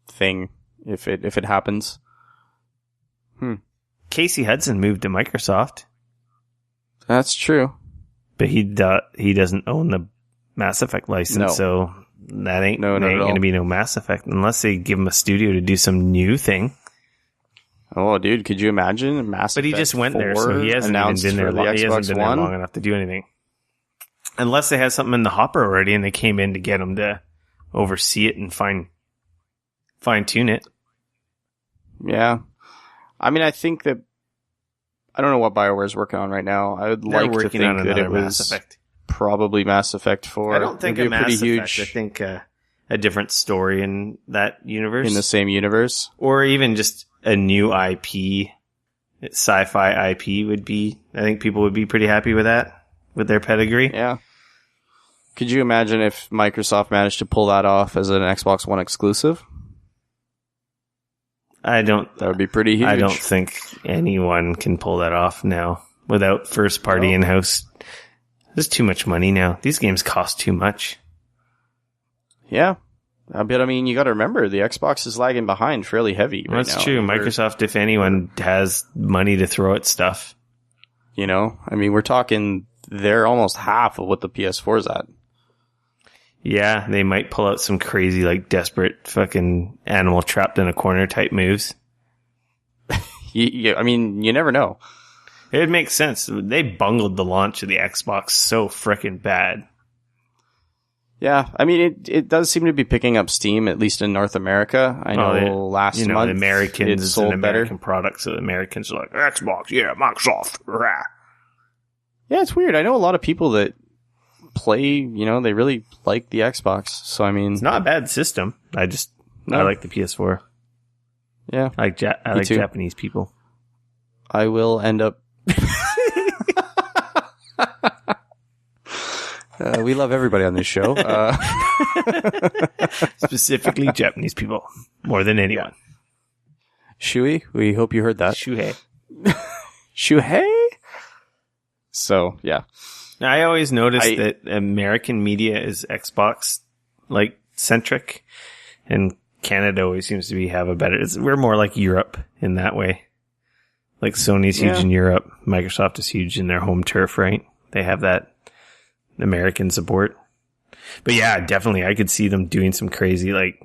thing if it happens. Casey Hudson moved to Microsoft, That's true. but he doesn't own the Mass Effect license, No. so that ain't No, not at going all. to be no Mass Effect unless they give him a studio to do some new thing. Oh, dude, could you imagine Mass But he Effect just went there, 4 so he hasn't even announced been there. for the He hasn't Xbox been there One? long enough to do anything. Unless they had something in the hopper already, and they came in to get him to oversee it and fine tune it. Yeah. I mean, I think that I don't know what BioWare's working on right now. I would They're like to working think on that another it Mass was Effect. probably Mass Effect 4. I don't think It'd a be pretty Mass huge Effect. I think a different story in that universe, in the same universe. or even just a new IP, sci-fi IP would be. I think people would be pretty happy with that, with their pedigree. Yeah. Could you imagine if Microsoft managed to pull that off as an Xbox One exclusive? That would be pretty huge. I don't think anyone can pull that off now without first party in-house. There's too much money now. These games cost too much. Yeah. But I mean, you got to remember, the Xbox is lagging behind fairly heavy right That's now. true. We're- Microsoft, if anyone, has money to throw at stuff. You know, I mean, we're talking, they're almost half of what the PS4 is at. Yeah, they might pull out some crazy, like, desperate fucking animal trapped in a corner type moves. I mean, you never know. It would make sense. They bungled the launch of the Xbox so frickin' bad. Yeah, I mean, it does seem to be picking up steam, at least in North America. I know last month the Americans, it it's sold an better. American product, so the Americans are like, Xbox, yeah, Microsoft, rah. Yeah, it's weird. I know a lot of people that play, you know, they really like the Xbox. So, I mean, It's not a bad system. I like the PS4. yeah, I like too. Japanese people. I will end up. We love everybody on this show. Specifically Japanese people. More than anyone. Shui, we hope you heard that. Shuhei. Shuhei? So, yeah. Now, I always noticed that American media is Xbox like centric, and Canada always seems to have a better. We're more like Europe in that way. Like Sony's huge in Europe, Microsoft is huge in their home turf, right? They have that American support. But yeah, definitely, I could see them doing some crazy, like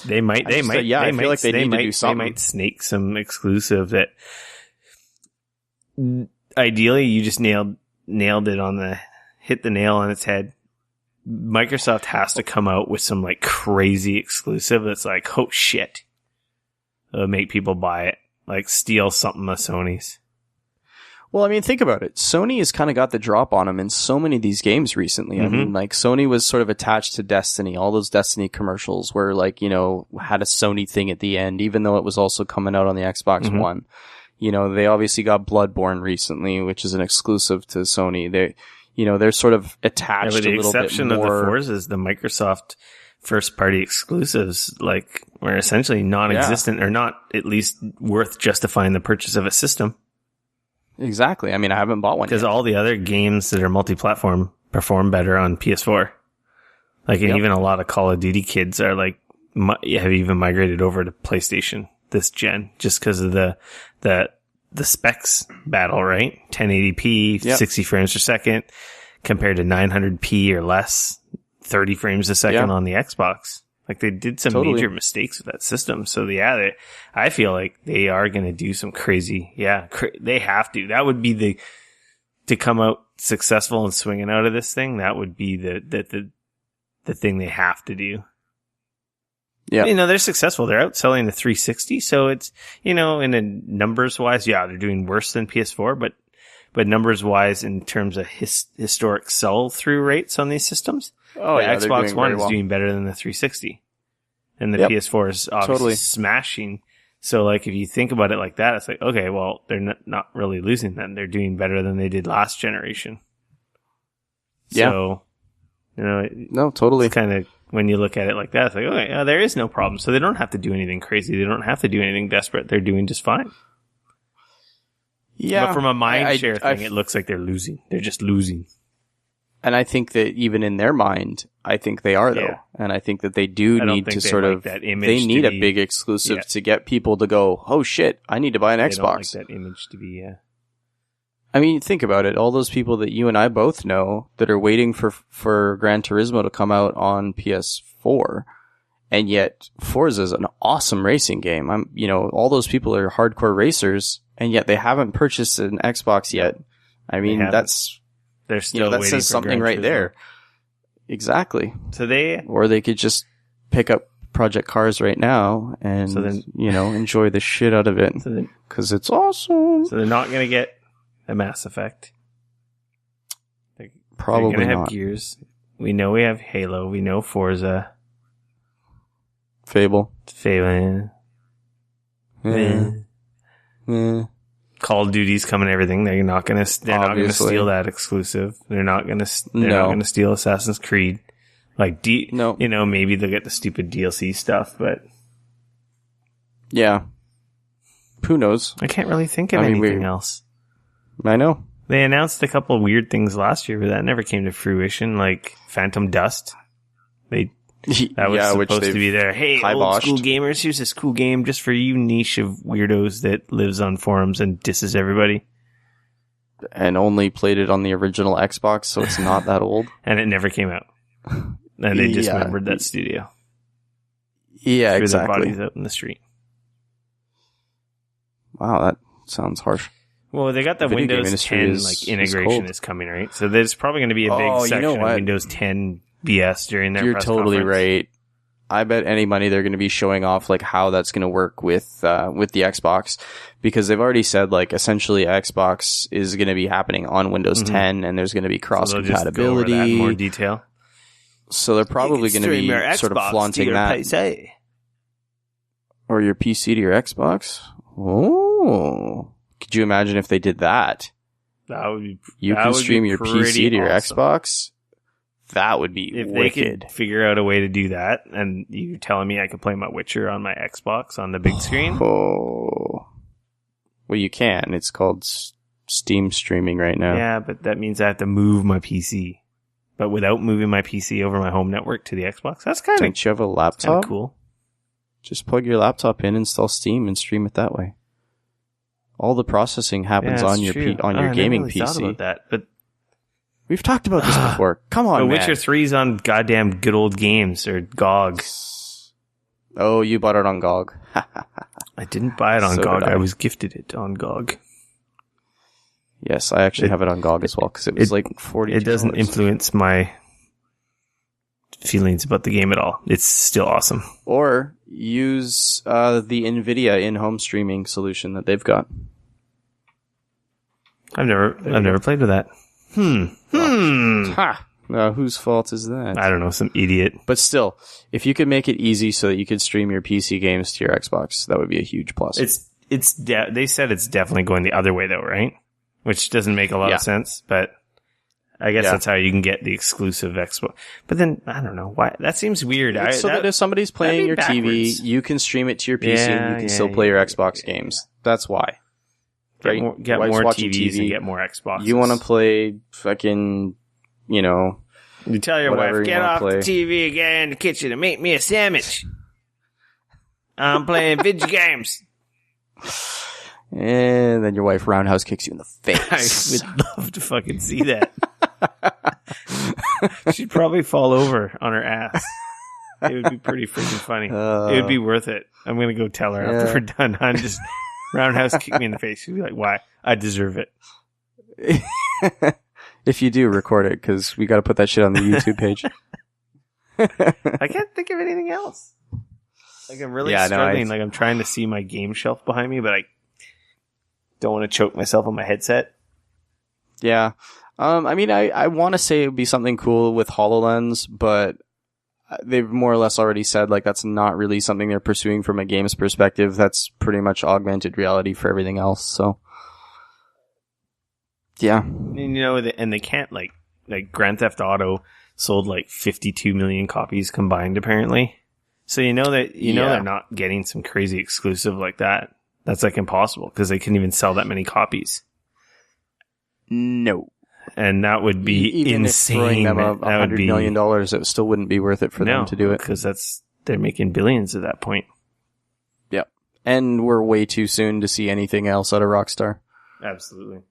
they might I feel like they need to do something. They might snake some exclusive that ideally you just nailed it hit the nail on its head. Microsoft has to come out with some like crazy exclusive that's like, oh shit, it'll make people buy it, like steal something of Sony's. Well, I mean, think about it. Sony has kind of got the drop on them in so many of these games recently. I mean, like, Sony was sort of attached to Destiny. All those Destiny commercials were like, you know, had a Sony thing at the end, even though it was also coming out on the Xbox One. You know, they obviously got Bloodborne recently, which is an exclusive to Sony. They're sort of attached a little bit more. The exception of the Forzas, the Microsoft first-party exclusives, like, were essentially non-existent or not at least worth justifying the purchase of a system. Exactly. I mean, I haven't bought one because yet. all the other games that are multi-platform perform better on PS4. Like, and even a lot of Call of Duty kids are like, have even migrated over to PlayStation this gen just because of the specs battle, right? 1080p, 60 frames per second compared to 900p or less, 30 frames a second on the Xbox. Like, they did some major mistakes with that system. So, I feel like they are going to do some crazy, they have to. That would be to come out successful and swinging out of this thing, that would be the thing they have to do. Yeah. You know, they're successful. They're outselling the 360. So it's, you know, in a numbers wise, they're doing worse than PS4, but numbers wise in terms of historic sell through rates on these systems. Oh, the Xbox One is doing better than the 360. And the PS4 is obviously smashing. So, like, if you think about it like that, it's like, okay, well, they're not really losing then. They're doing better than they did last generation. So, you know, it's kind of, when you look at it like that, it's like, okay, there is no problem. So they don't have to do anything crazy. They don't have to do anything desperate. They're doing just fine. Yeah. But from a mind share thing, it looks like they're losing. They're just losing. And I think that even in their mind, I think they are, though. And I think that they do need to sort of, they need a big exclusive to get people to go, oh shit, I need to buy an Xbox. Don't like that image to be, I mean, think about it. All those people that you and I both know that are waiting for Gran Turismo to come out on PS4, and yet Forza is an awesome racing game. All those people are hardcore racers, and yet they haven't purchased an Xbox yet. I mean, they're still that says something right there. Exactly. So or they could just pick up Project Cars right now and enjoy the shit out of it because it's awesome. So they're not going to get a Mass Effect. Probably going to have not. Gears. We know we have Halo. We know Forza. Fable. Call of Duty's coming. Everything. They're not going to steal that exclusive. They're not going to steal Assassin's Creed. Like maybe they'll get the stupid DLC stuff, but yeah, who knows? I can't really think of anything else. I know. They announced a couple of weird things last year, but that never came to fruition, like Phantom Dust. That was supposed to be there. Hey, old school gamers, here's this cool game just for you niche of weirdos that lives on forums and disses everybody. And only played it on the original Xbox, so it's not that old. And it never came out. And they dismembered that studio. Yeah, threw exactly. their bodies out in the street. Wow, that sounds harsh. Well, they got the Windows 10 integration is coming, right? So there's probably going to be a big section of Windows 10 BS during their press totally conference. Right. I bet any money they're going to be showing off like how that's going to work with the Xbox, because they've already said like essentially Xbox is going to be happening on Windows 10 and there's going to be cross compatibility. So they'll just go over that in more detail. So they're probably going to be sort of flaunting that. PC. Or your PC to your Xbox. Oh, could you imagine if they did that? That would be. You can stream your PC to your Xbox. That would be wicked. They could figure out a way to do that, and you telling me I could play my Witcher on my Xbox on the big screen? Oh, well, you can. It's called Steam streaming right now. Yeah, but that means I have to move my PC but without moving my PC over my home network to the Xbox. That's kind Don't you have a of laptop? cool. Just plug your laptop in, install Steam, and stream it that way. All the processing happens on your gaming I never really PC. thought about that, but We've talked about this before. Come on, but man. Witcher 3's on goddamn good old games or GOG. Oh, you bought it on GOG. I didn't buy it on So GOG. did I. I was gifted it on GOG. Yes, I actually have it on GOG as well because it was like $40. It doesn't influence my feelings about the game at all. It's still awesome. Or use the NVIDIA in-home streaming solution that they've got. I've never played with that. Ha! Whose fault is that? I don't know, some idiot. But still, if you could make it easy so that you could stream your PC games to your Xbox, that would be a huge plus. They said it's definitely going the other way though, right? Which doesn't make a lot of sense, but I guess that's how you can get the exclusive Xbox. But then, I don't know why. That seems weird. That if somebody's playing your backwards. TV, you can stream it to your PC and you can still play your Xbox games. That's why. Get more watching TVs TV. and get more Xboxes. You want to play fucking, You tell your whatever wife, you get wanna off play. the TV, get in the kitchen and make me a sandwich. I'm playing video games. and then your wife roundhouse kicks you in the I face. would love to fucking see that. She'd probably fall over on her ass. It would be pretty freaking funny. It would be worth it. I'm going to go tell her after we're done. I'm just roundhouse kick me in the face. She'd be like, why? I deserve it. If you do, record it because we got to put that shit on the YouTube page. I can't think of anything else. Like I'm really struggling. Like I'm trying to see my game shelf behind me, but I don't want to choke myself on my headset. Yeah. I mean, I want to say it would be something cool with HoloLens, but they've more or less already said like that's not really something they're pursuing from a games perspective. That's pretty much augmented reality for everything else. So, yeah. And they can't like Grand Theft Auto sold like 52 million copies combined apparently. So they're not getting some crazy exclusive like that. That's like impossible because they couldn't even sell that many copies. No. And that would be even insane. If throwing them $100 million, it still wouldn't be worth it for them to do it. Because they're making billions at that point. Yep. And we're way too soon to see anything else out of Rockstar. Absolutely.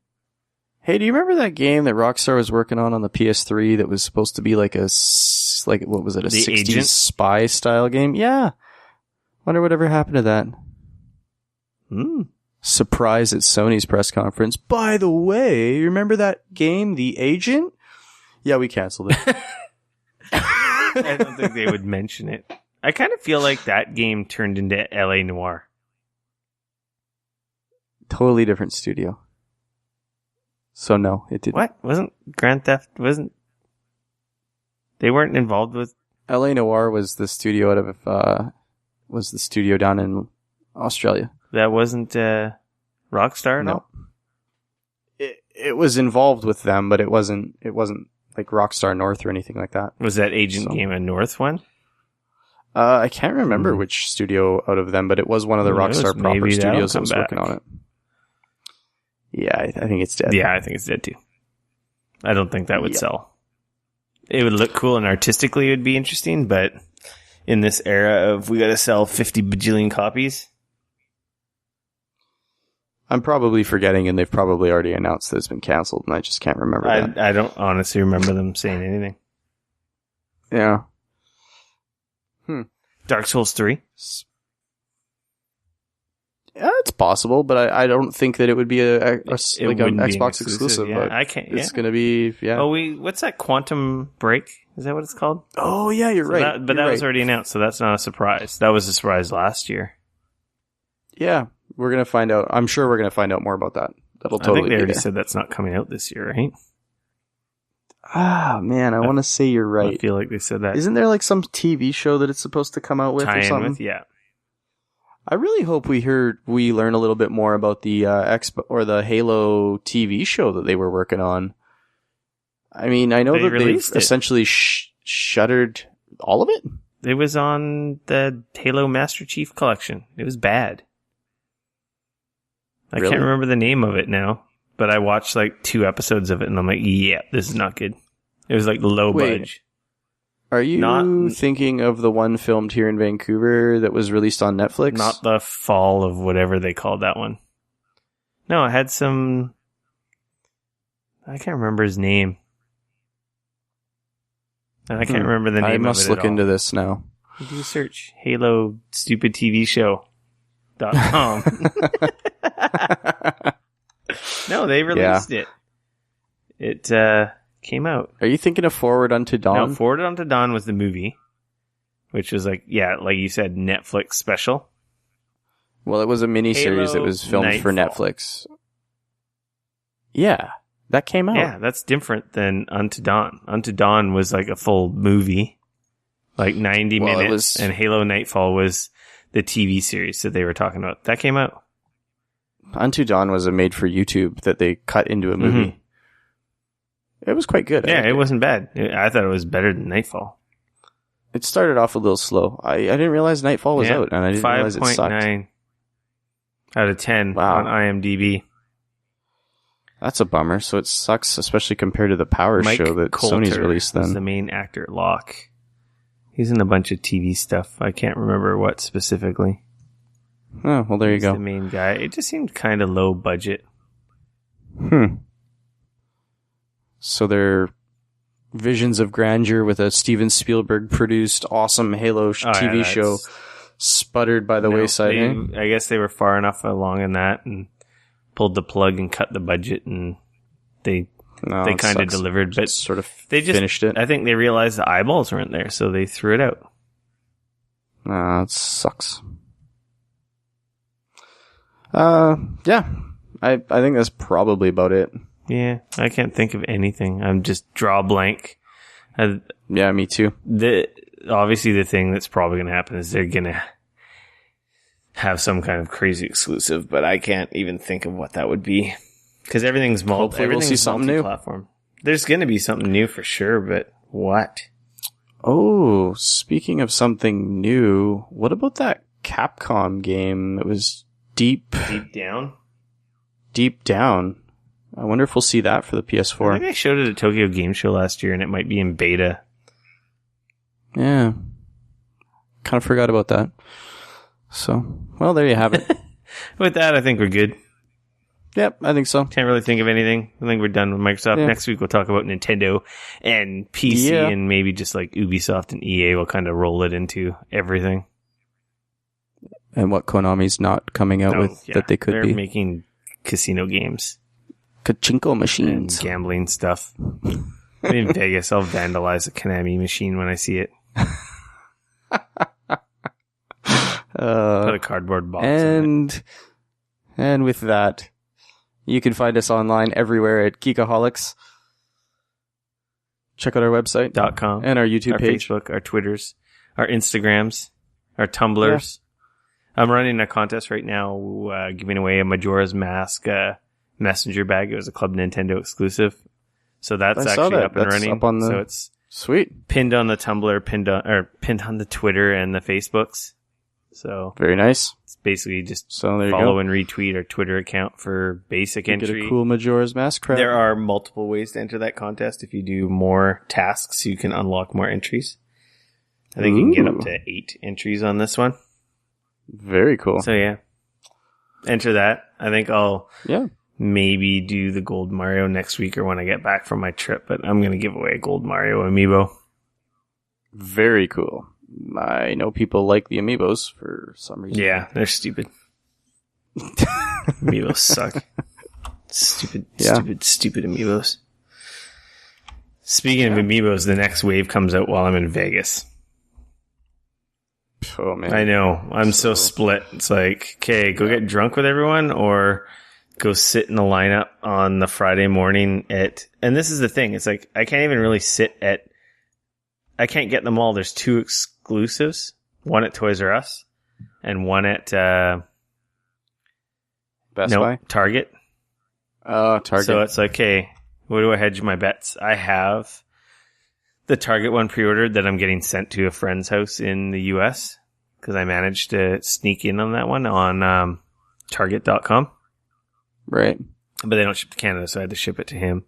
Hey, do you remember that game that Rockstar was working on the PS3 that was supposed to be like what was it, a 60s Agent? spy style game? Yeah. Wonder whatever happened to that. Surprise at Sony's press conference. By the way, you remember that game, The Agent? Yeah, we canceled it. I don't think they would mention it. I kind of feel like that game turned into LA Noire. Totally different studio. So no, it didn't. What? Wasn't Grand Theft, they weren't involved with? LA Noire was the studio was the studio down in Australia. That wasn't Rockstar? No. It was involved with them, but it wasn't like Rockstar North or anything like that. Was that Agent Game a North one? I can't remember which studio out of them, but it was one of the Rockstar proper studios that was working on it. Yeah, I think it's dead. Yeah, I think it's dead too. I don't think that would sell. It would look cool and artistically it would be interesting, but in this era of we got to sell 50 bajillion copies. I'm probably forgetting, and they've probably already announced that it's been canceled, and I just can't remember that. I don't honestly remember them saying anything. Yeah. Dark Souls 3? Yeah, it's possible, but I don't think that it would be an wouldn't be Xbox exclusive. Yeah, but I can't. Yeah. It's going to be, Oh, what's that? Quantum Break? Is that what it's called? Oh, yeah, you're right. That was already announced, so that's not a surprise. That was a surprise last year. Yeah, we're going to find out. I'm sure we're going to find out more about that. That'll totally I think they already there. said that's not coming out this year, right? Ah, man, I want to say you're right. I feel like they said that. Isn't there like some TV show that it's supposed to come out with or something? Yeah. I really hope we learn a little bit more about the the Halo TV show that they were working on. I mean, I know that they've essentially shuttered all of it. It was on the Halo Master Chief Collection. It was bad. I can't remember the name of it now, but I watched like 2 episodes of it and I'm like, yeah, this is not good. It was like low Wait. budge. Are you thinking of the one filmed here in Vancouver that was released on Netflix? Not the fall of whatever they called that one. No, it had some... I can't remember his name. And I can't remember the name of it I must look into this now. Do a search. Halo Stupid TV Show.com. No, they released it. It came out. Are you thinking of Forward Unto Dawn? No, Forward Unto Dawn was the movie, which was like you said, Netflix special. Well, it was a miniseries that was filmed for Netflix. Yeah, that came out. Yeah, that's different than Unto Dawn. Unto Dawn was like a full movie, like 90 minutes, and Halo Nightfall was the TV series that they were talking about. That came out. Unto Dawn was a made for YouTube that they cut into a movie. Mm-hmm. It was quite good. Yeah, it wasn't bad. I thought it was better than Nightfall. It started off a little slow. I didn't realize Nightfall was out, and I didn't realize it sucked. 5.9 out of 10 on IMDb. That's a bummer. So it sucks, especially compared to the Power show that Sony's released then. He's the main actor, Locke. He's in a bunch of TV stuff. I can't remember what specifically. Oh, well, there you go. He's the main guy. It just seemed kind of low budget. So they're visions of grandeur with a Steven Spielberg produced awesome Halo TV show sputtered by the wayside. I guess they were far enough along in that and pulled the plug and cut the budget, and they kind of delivered, but sort of they just finished it. I think they realized the eyeballs weren't there, so they threw it out. It sucks. Yeah, I think that's probably about it. Yeah, I can't think of anything. I'm just draw blank. Yeah, me too. Obviously, the thing that's probably going to happen is they're going to have some kind of crazy exclusive, but I can't even think of what that would be because everything's multi-platform. There's going to be something new for sure, but what? Oh, speaking of something new, what about that Capcom game? It was Deep Down. Deep Down. I wonder if we'll see that for the PS4. I think I showed it at Tokyo Game Show last year, and it might be in beta. Yeah. Kind of forgot about that. So, well, there you have it. With that, I think we're good. Yep, I think so. Can't really think of anything. I think we're done with Microsoft. Yeah. Next week, we'll talk about Nintendo and PC, and maybe just like Ubisoft and EA will kind of roll it into everything. And what Konami's not coming out with that they could be. They're making casino games. Kachinko machines. And gambling stuff. In Vegas, I'll vandalize a Konami machine when I see it. Put a cardboard box in it. And with that, you can find us online everywhere at Geekoholics. Check out our website. .com. And our YouTube page. Our Facebook, our Twitters, our Instagrams, our Tumblrs. Yeah. I'm running a contest right now, giving away a Majora's Mask messenger bag. It was a Club Nintendo exclusive. So that's actually up and running. Up on the... So it's sweet. Pinned on the Tumblr, pinned on the Twitter and the Facebooks. So very nice. It's basically just follow and retweet our Twitter account for basic entry. Get a cool Majora's Mask crap. There are multiple ways to enter that contest. If you do more tasks, you can unlock more entries. I think you can get up to 8 entries on this one. Very cool. So yeah, enter that. I think I'll maybe do the Gold Mario next week or when I get back from my trip, but I'm going to give away a Gold Mario amiibo. Very cool. I know people like the amiibos for some reason. Yeah, they're stupid. Amiibos suck. Stupid amiibos. Speaking of amiibos, the next wave comes out while I'm in Vegas. Oh, man. I know. I'm so split. It's like, okay, go get drunk with everyone or go sit in the lineup on the Friday morning and this is the thing. It's like, I can't even really I can't get them all. There's 2 exclusives. One at Toys R Us and one at Best Buy? Target. Target. So it's like, okay, where do I hedge my bets? I have the Target one pre-ordered that I'm getting sent to a friend's house in the US because I managed to sneak in on that one on Target.com. Right. But they don't ship to Canada, so I had to ship it to him.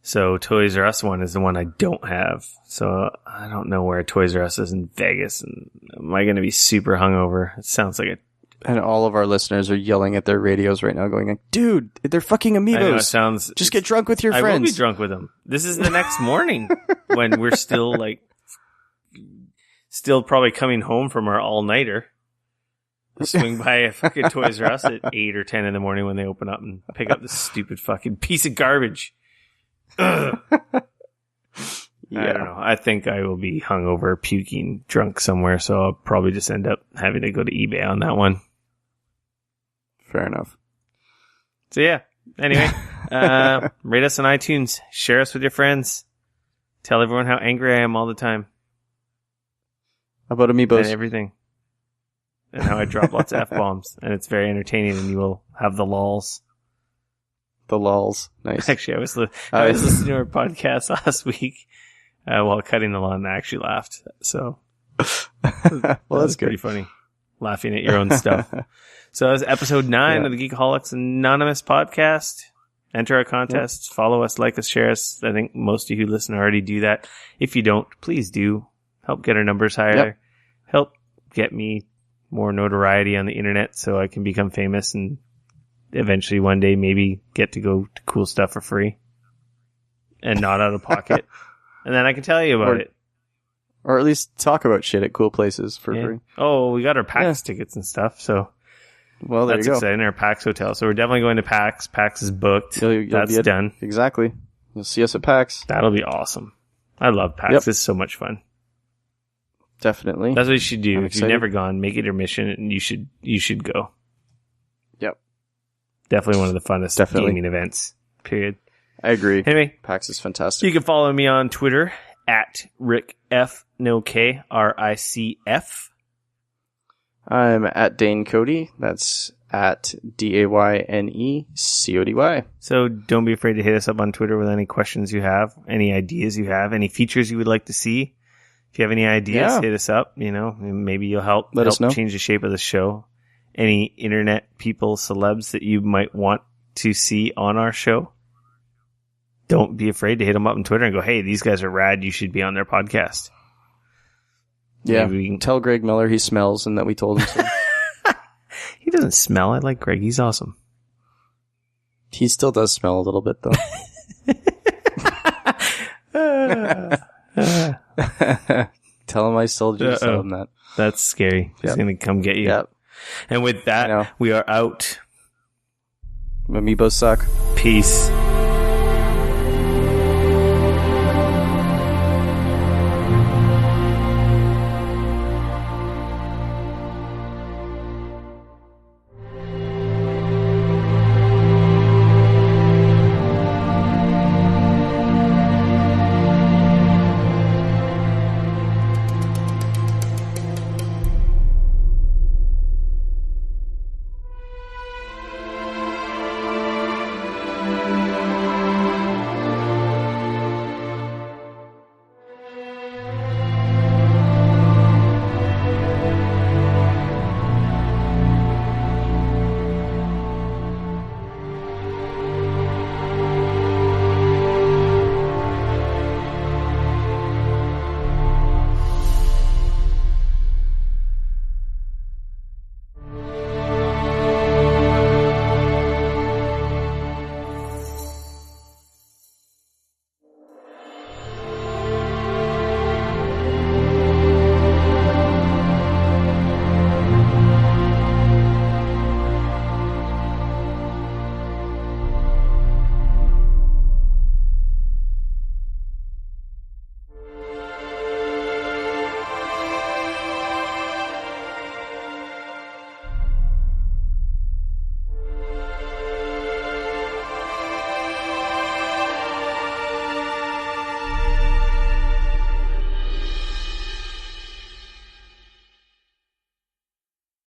So Toys R Us one is the one I don't have. So I don't know where Toys R Us is in Vegas. And am I going to be super hungover? It sounds like And all of our listeners are yelling at their radios right now going, like, dude, they're fucking I know it amiibos. sounds. Just get drunk with your I will friends. be drunk with them. This is the next morning when we're still probably coming home from our all-nighter. Swing by a fucking Toys R Us at 8 or 10 in the morning when they open up and pick up this stupid fucking piece of garbage. Ugh. Yeah. I don't know. I think I will be hungover, puking, drunk somewhere, so I'll probably just end up having to go to eBay on that one. Fair enough. So yeah. Anyway, rate us on iTunes. Share us with your friends. Tell everyone how angry I am all the time. About amiibos. And everything. And how I drop lots of F-bombs. And it's very entertaining, and you will have the lols. The lols. Nice. Actually, I was listening to our podcast last week while cutting the lawn, and I actually laughed. So, Well, that's pretty good. funny. Laughing at your own stuff. So that was episode 9 of the Geekoholics Anonymous podcast. Enter our contests. Follow us, like us, share us. I think most of you who listen already do that. If you don't, please do. Help get our numbers higher. Help get me more notoriety on the internet so I can become famous and eventually one day maybe get to go to cool stuff for free and not out of pocket. And then I can tell you about it. Or at least talk about shit at cool places for free. Oh, we got our PAX tickets and stuff. So Well, there that's you go. exciting. Our PAX hotel. So we're definitely going to PAX. PAX is booked. You'll That's done. Exactly. You'll see us at PAX. That'll be awesome. I love PAX. Yep. It's so much fun. Definitely. That's what you should do. I'm If you've excited. never gone, make it your mission, and you should go. Yep. Definitely one of the funnest gaming events. Period. I agree. Anyway, PAX is fantastic. you can follow me on Twitter at Rick F. No K RICF. I'm at Dane Cody. That's at DAYNECODY. So don't be afraid to hit us up on Twitter with any questions you have, any ideas you have, any features you would like to see. If you have any ideas, hit us up. You know, maybe you'll help us know. change the shape of the show. Any internet people, celebs that you might want to see on our show, don't be afraid to hit them up on Twitter and go, hey, these guys are rad. You should be on their podcast. Yeah. Maybe we can- Tell Greg Miller he smells and that we told him so. He doesn't smell. I like Greg. He's awesome. He still does smell a little bit, though. Tell him I told you to tell him that. That's scary. He's going to come get you. Yep. And with that, we are out. Amiibos suck. Peace.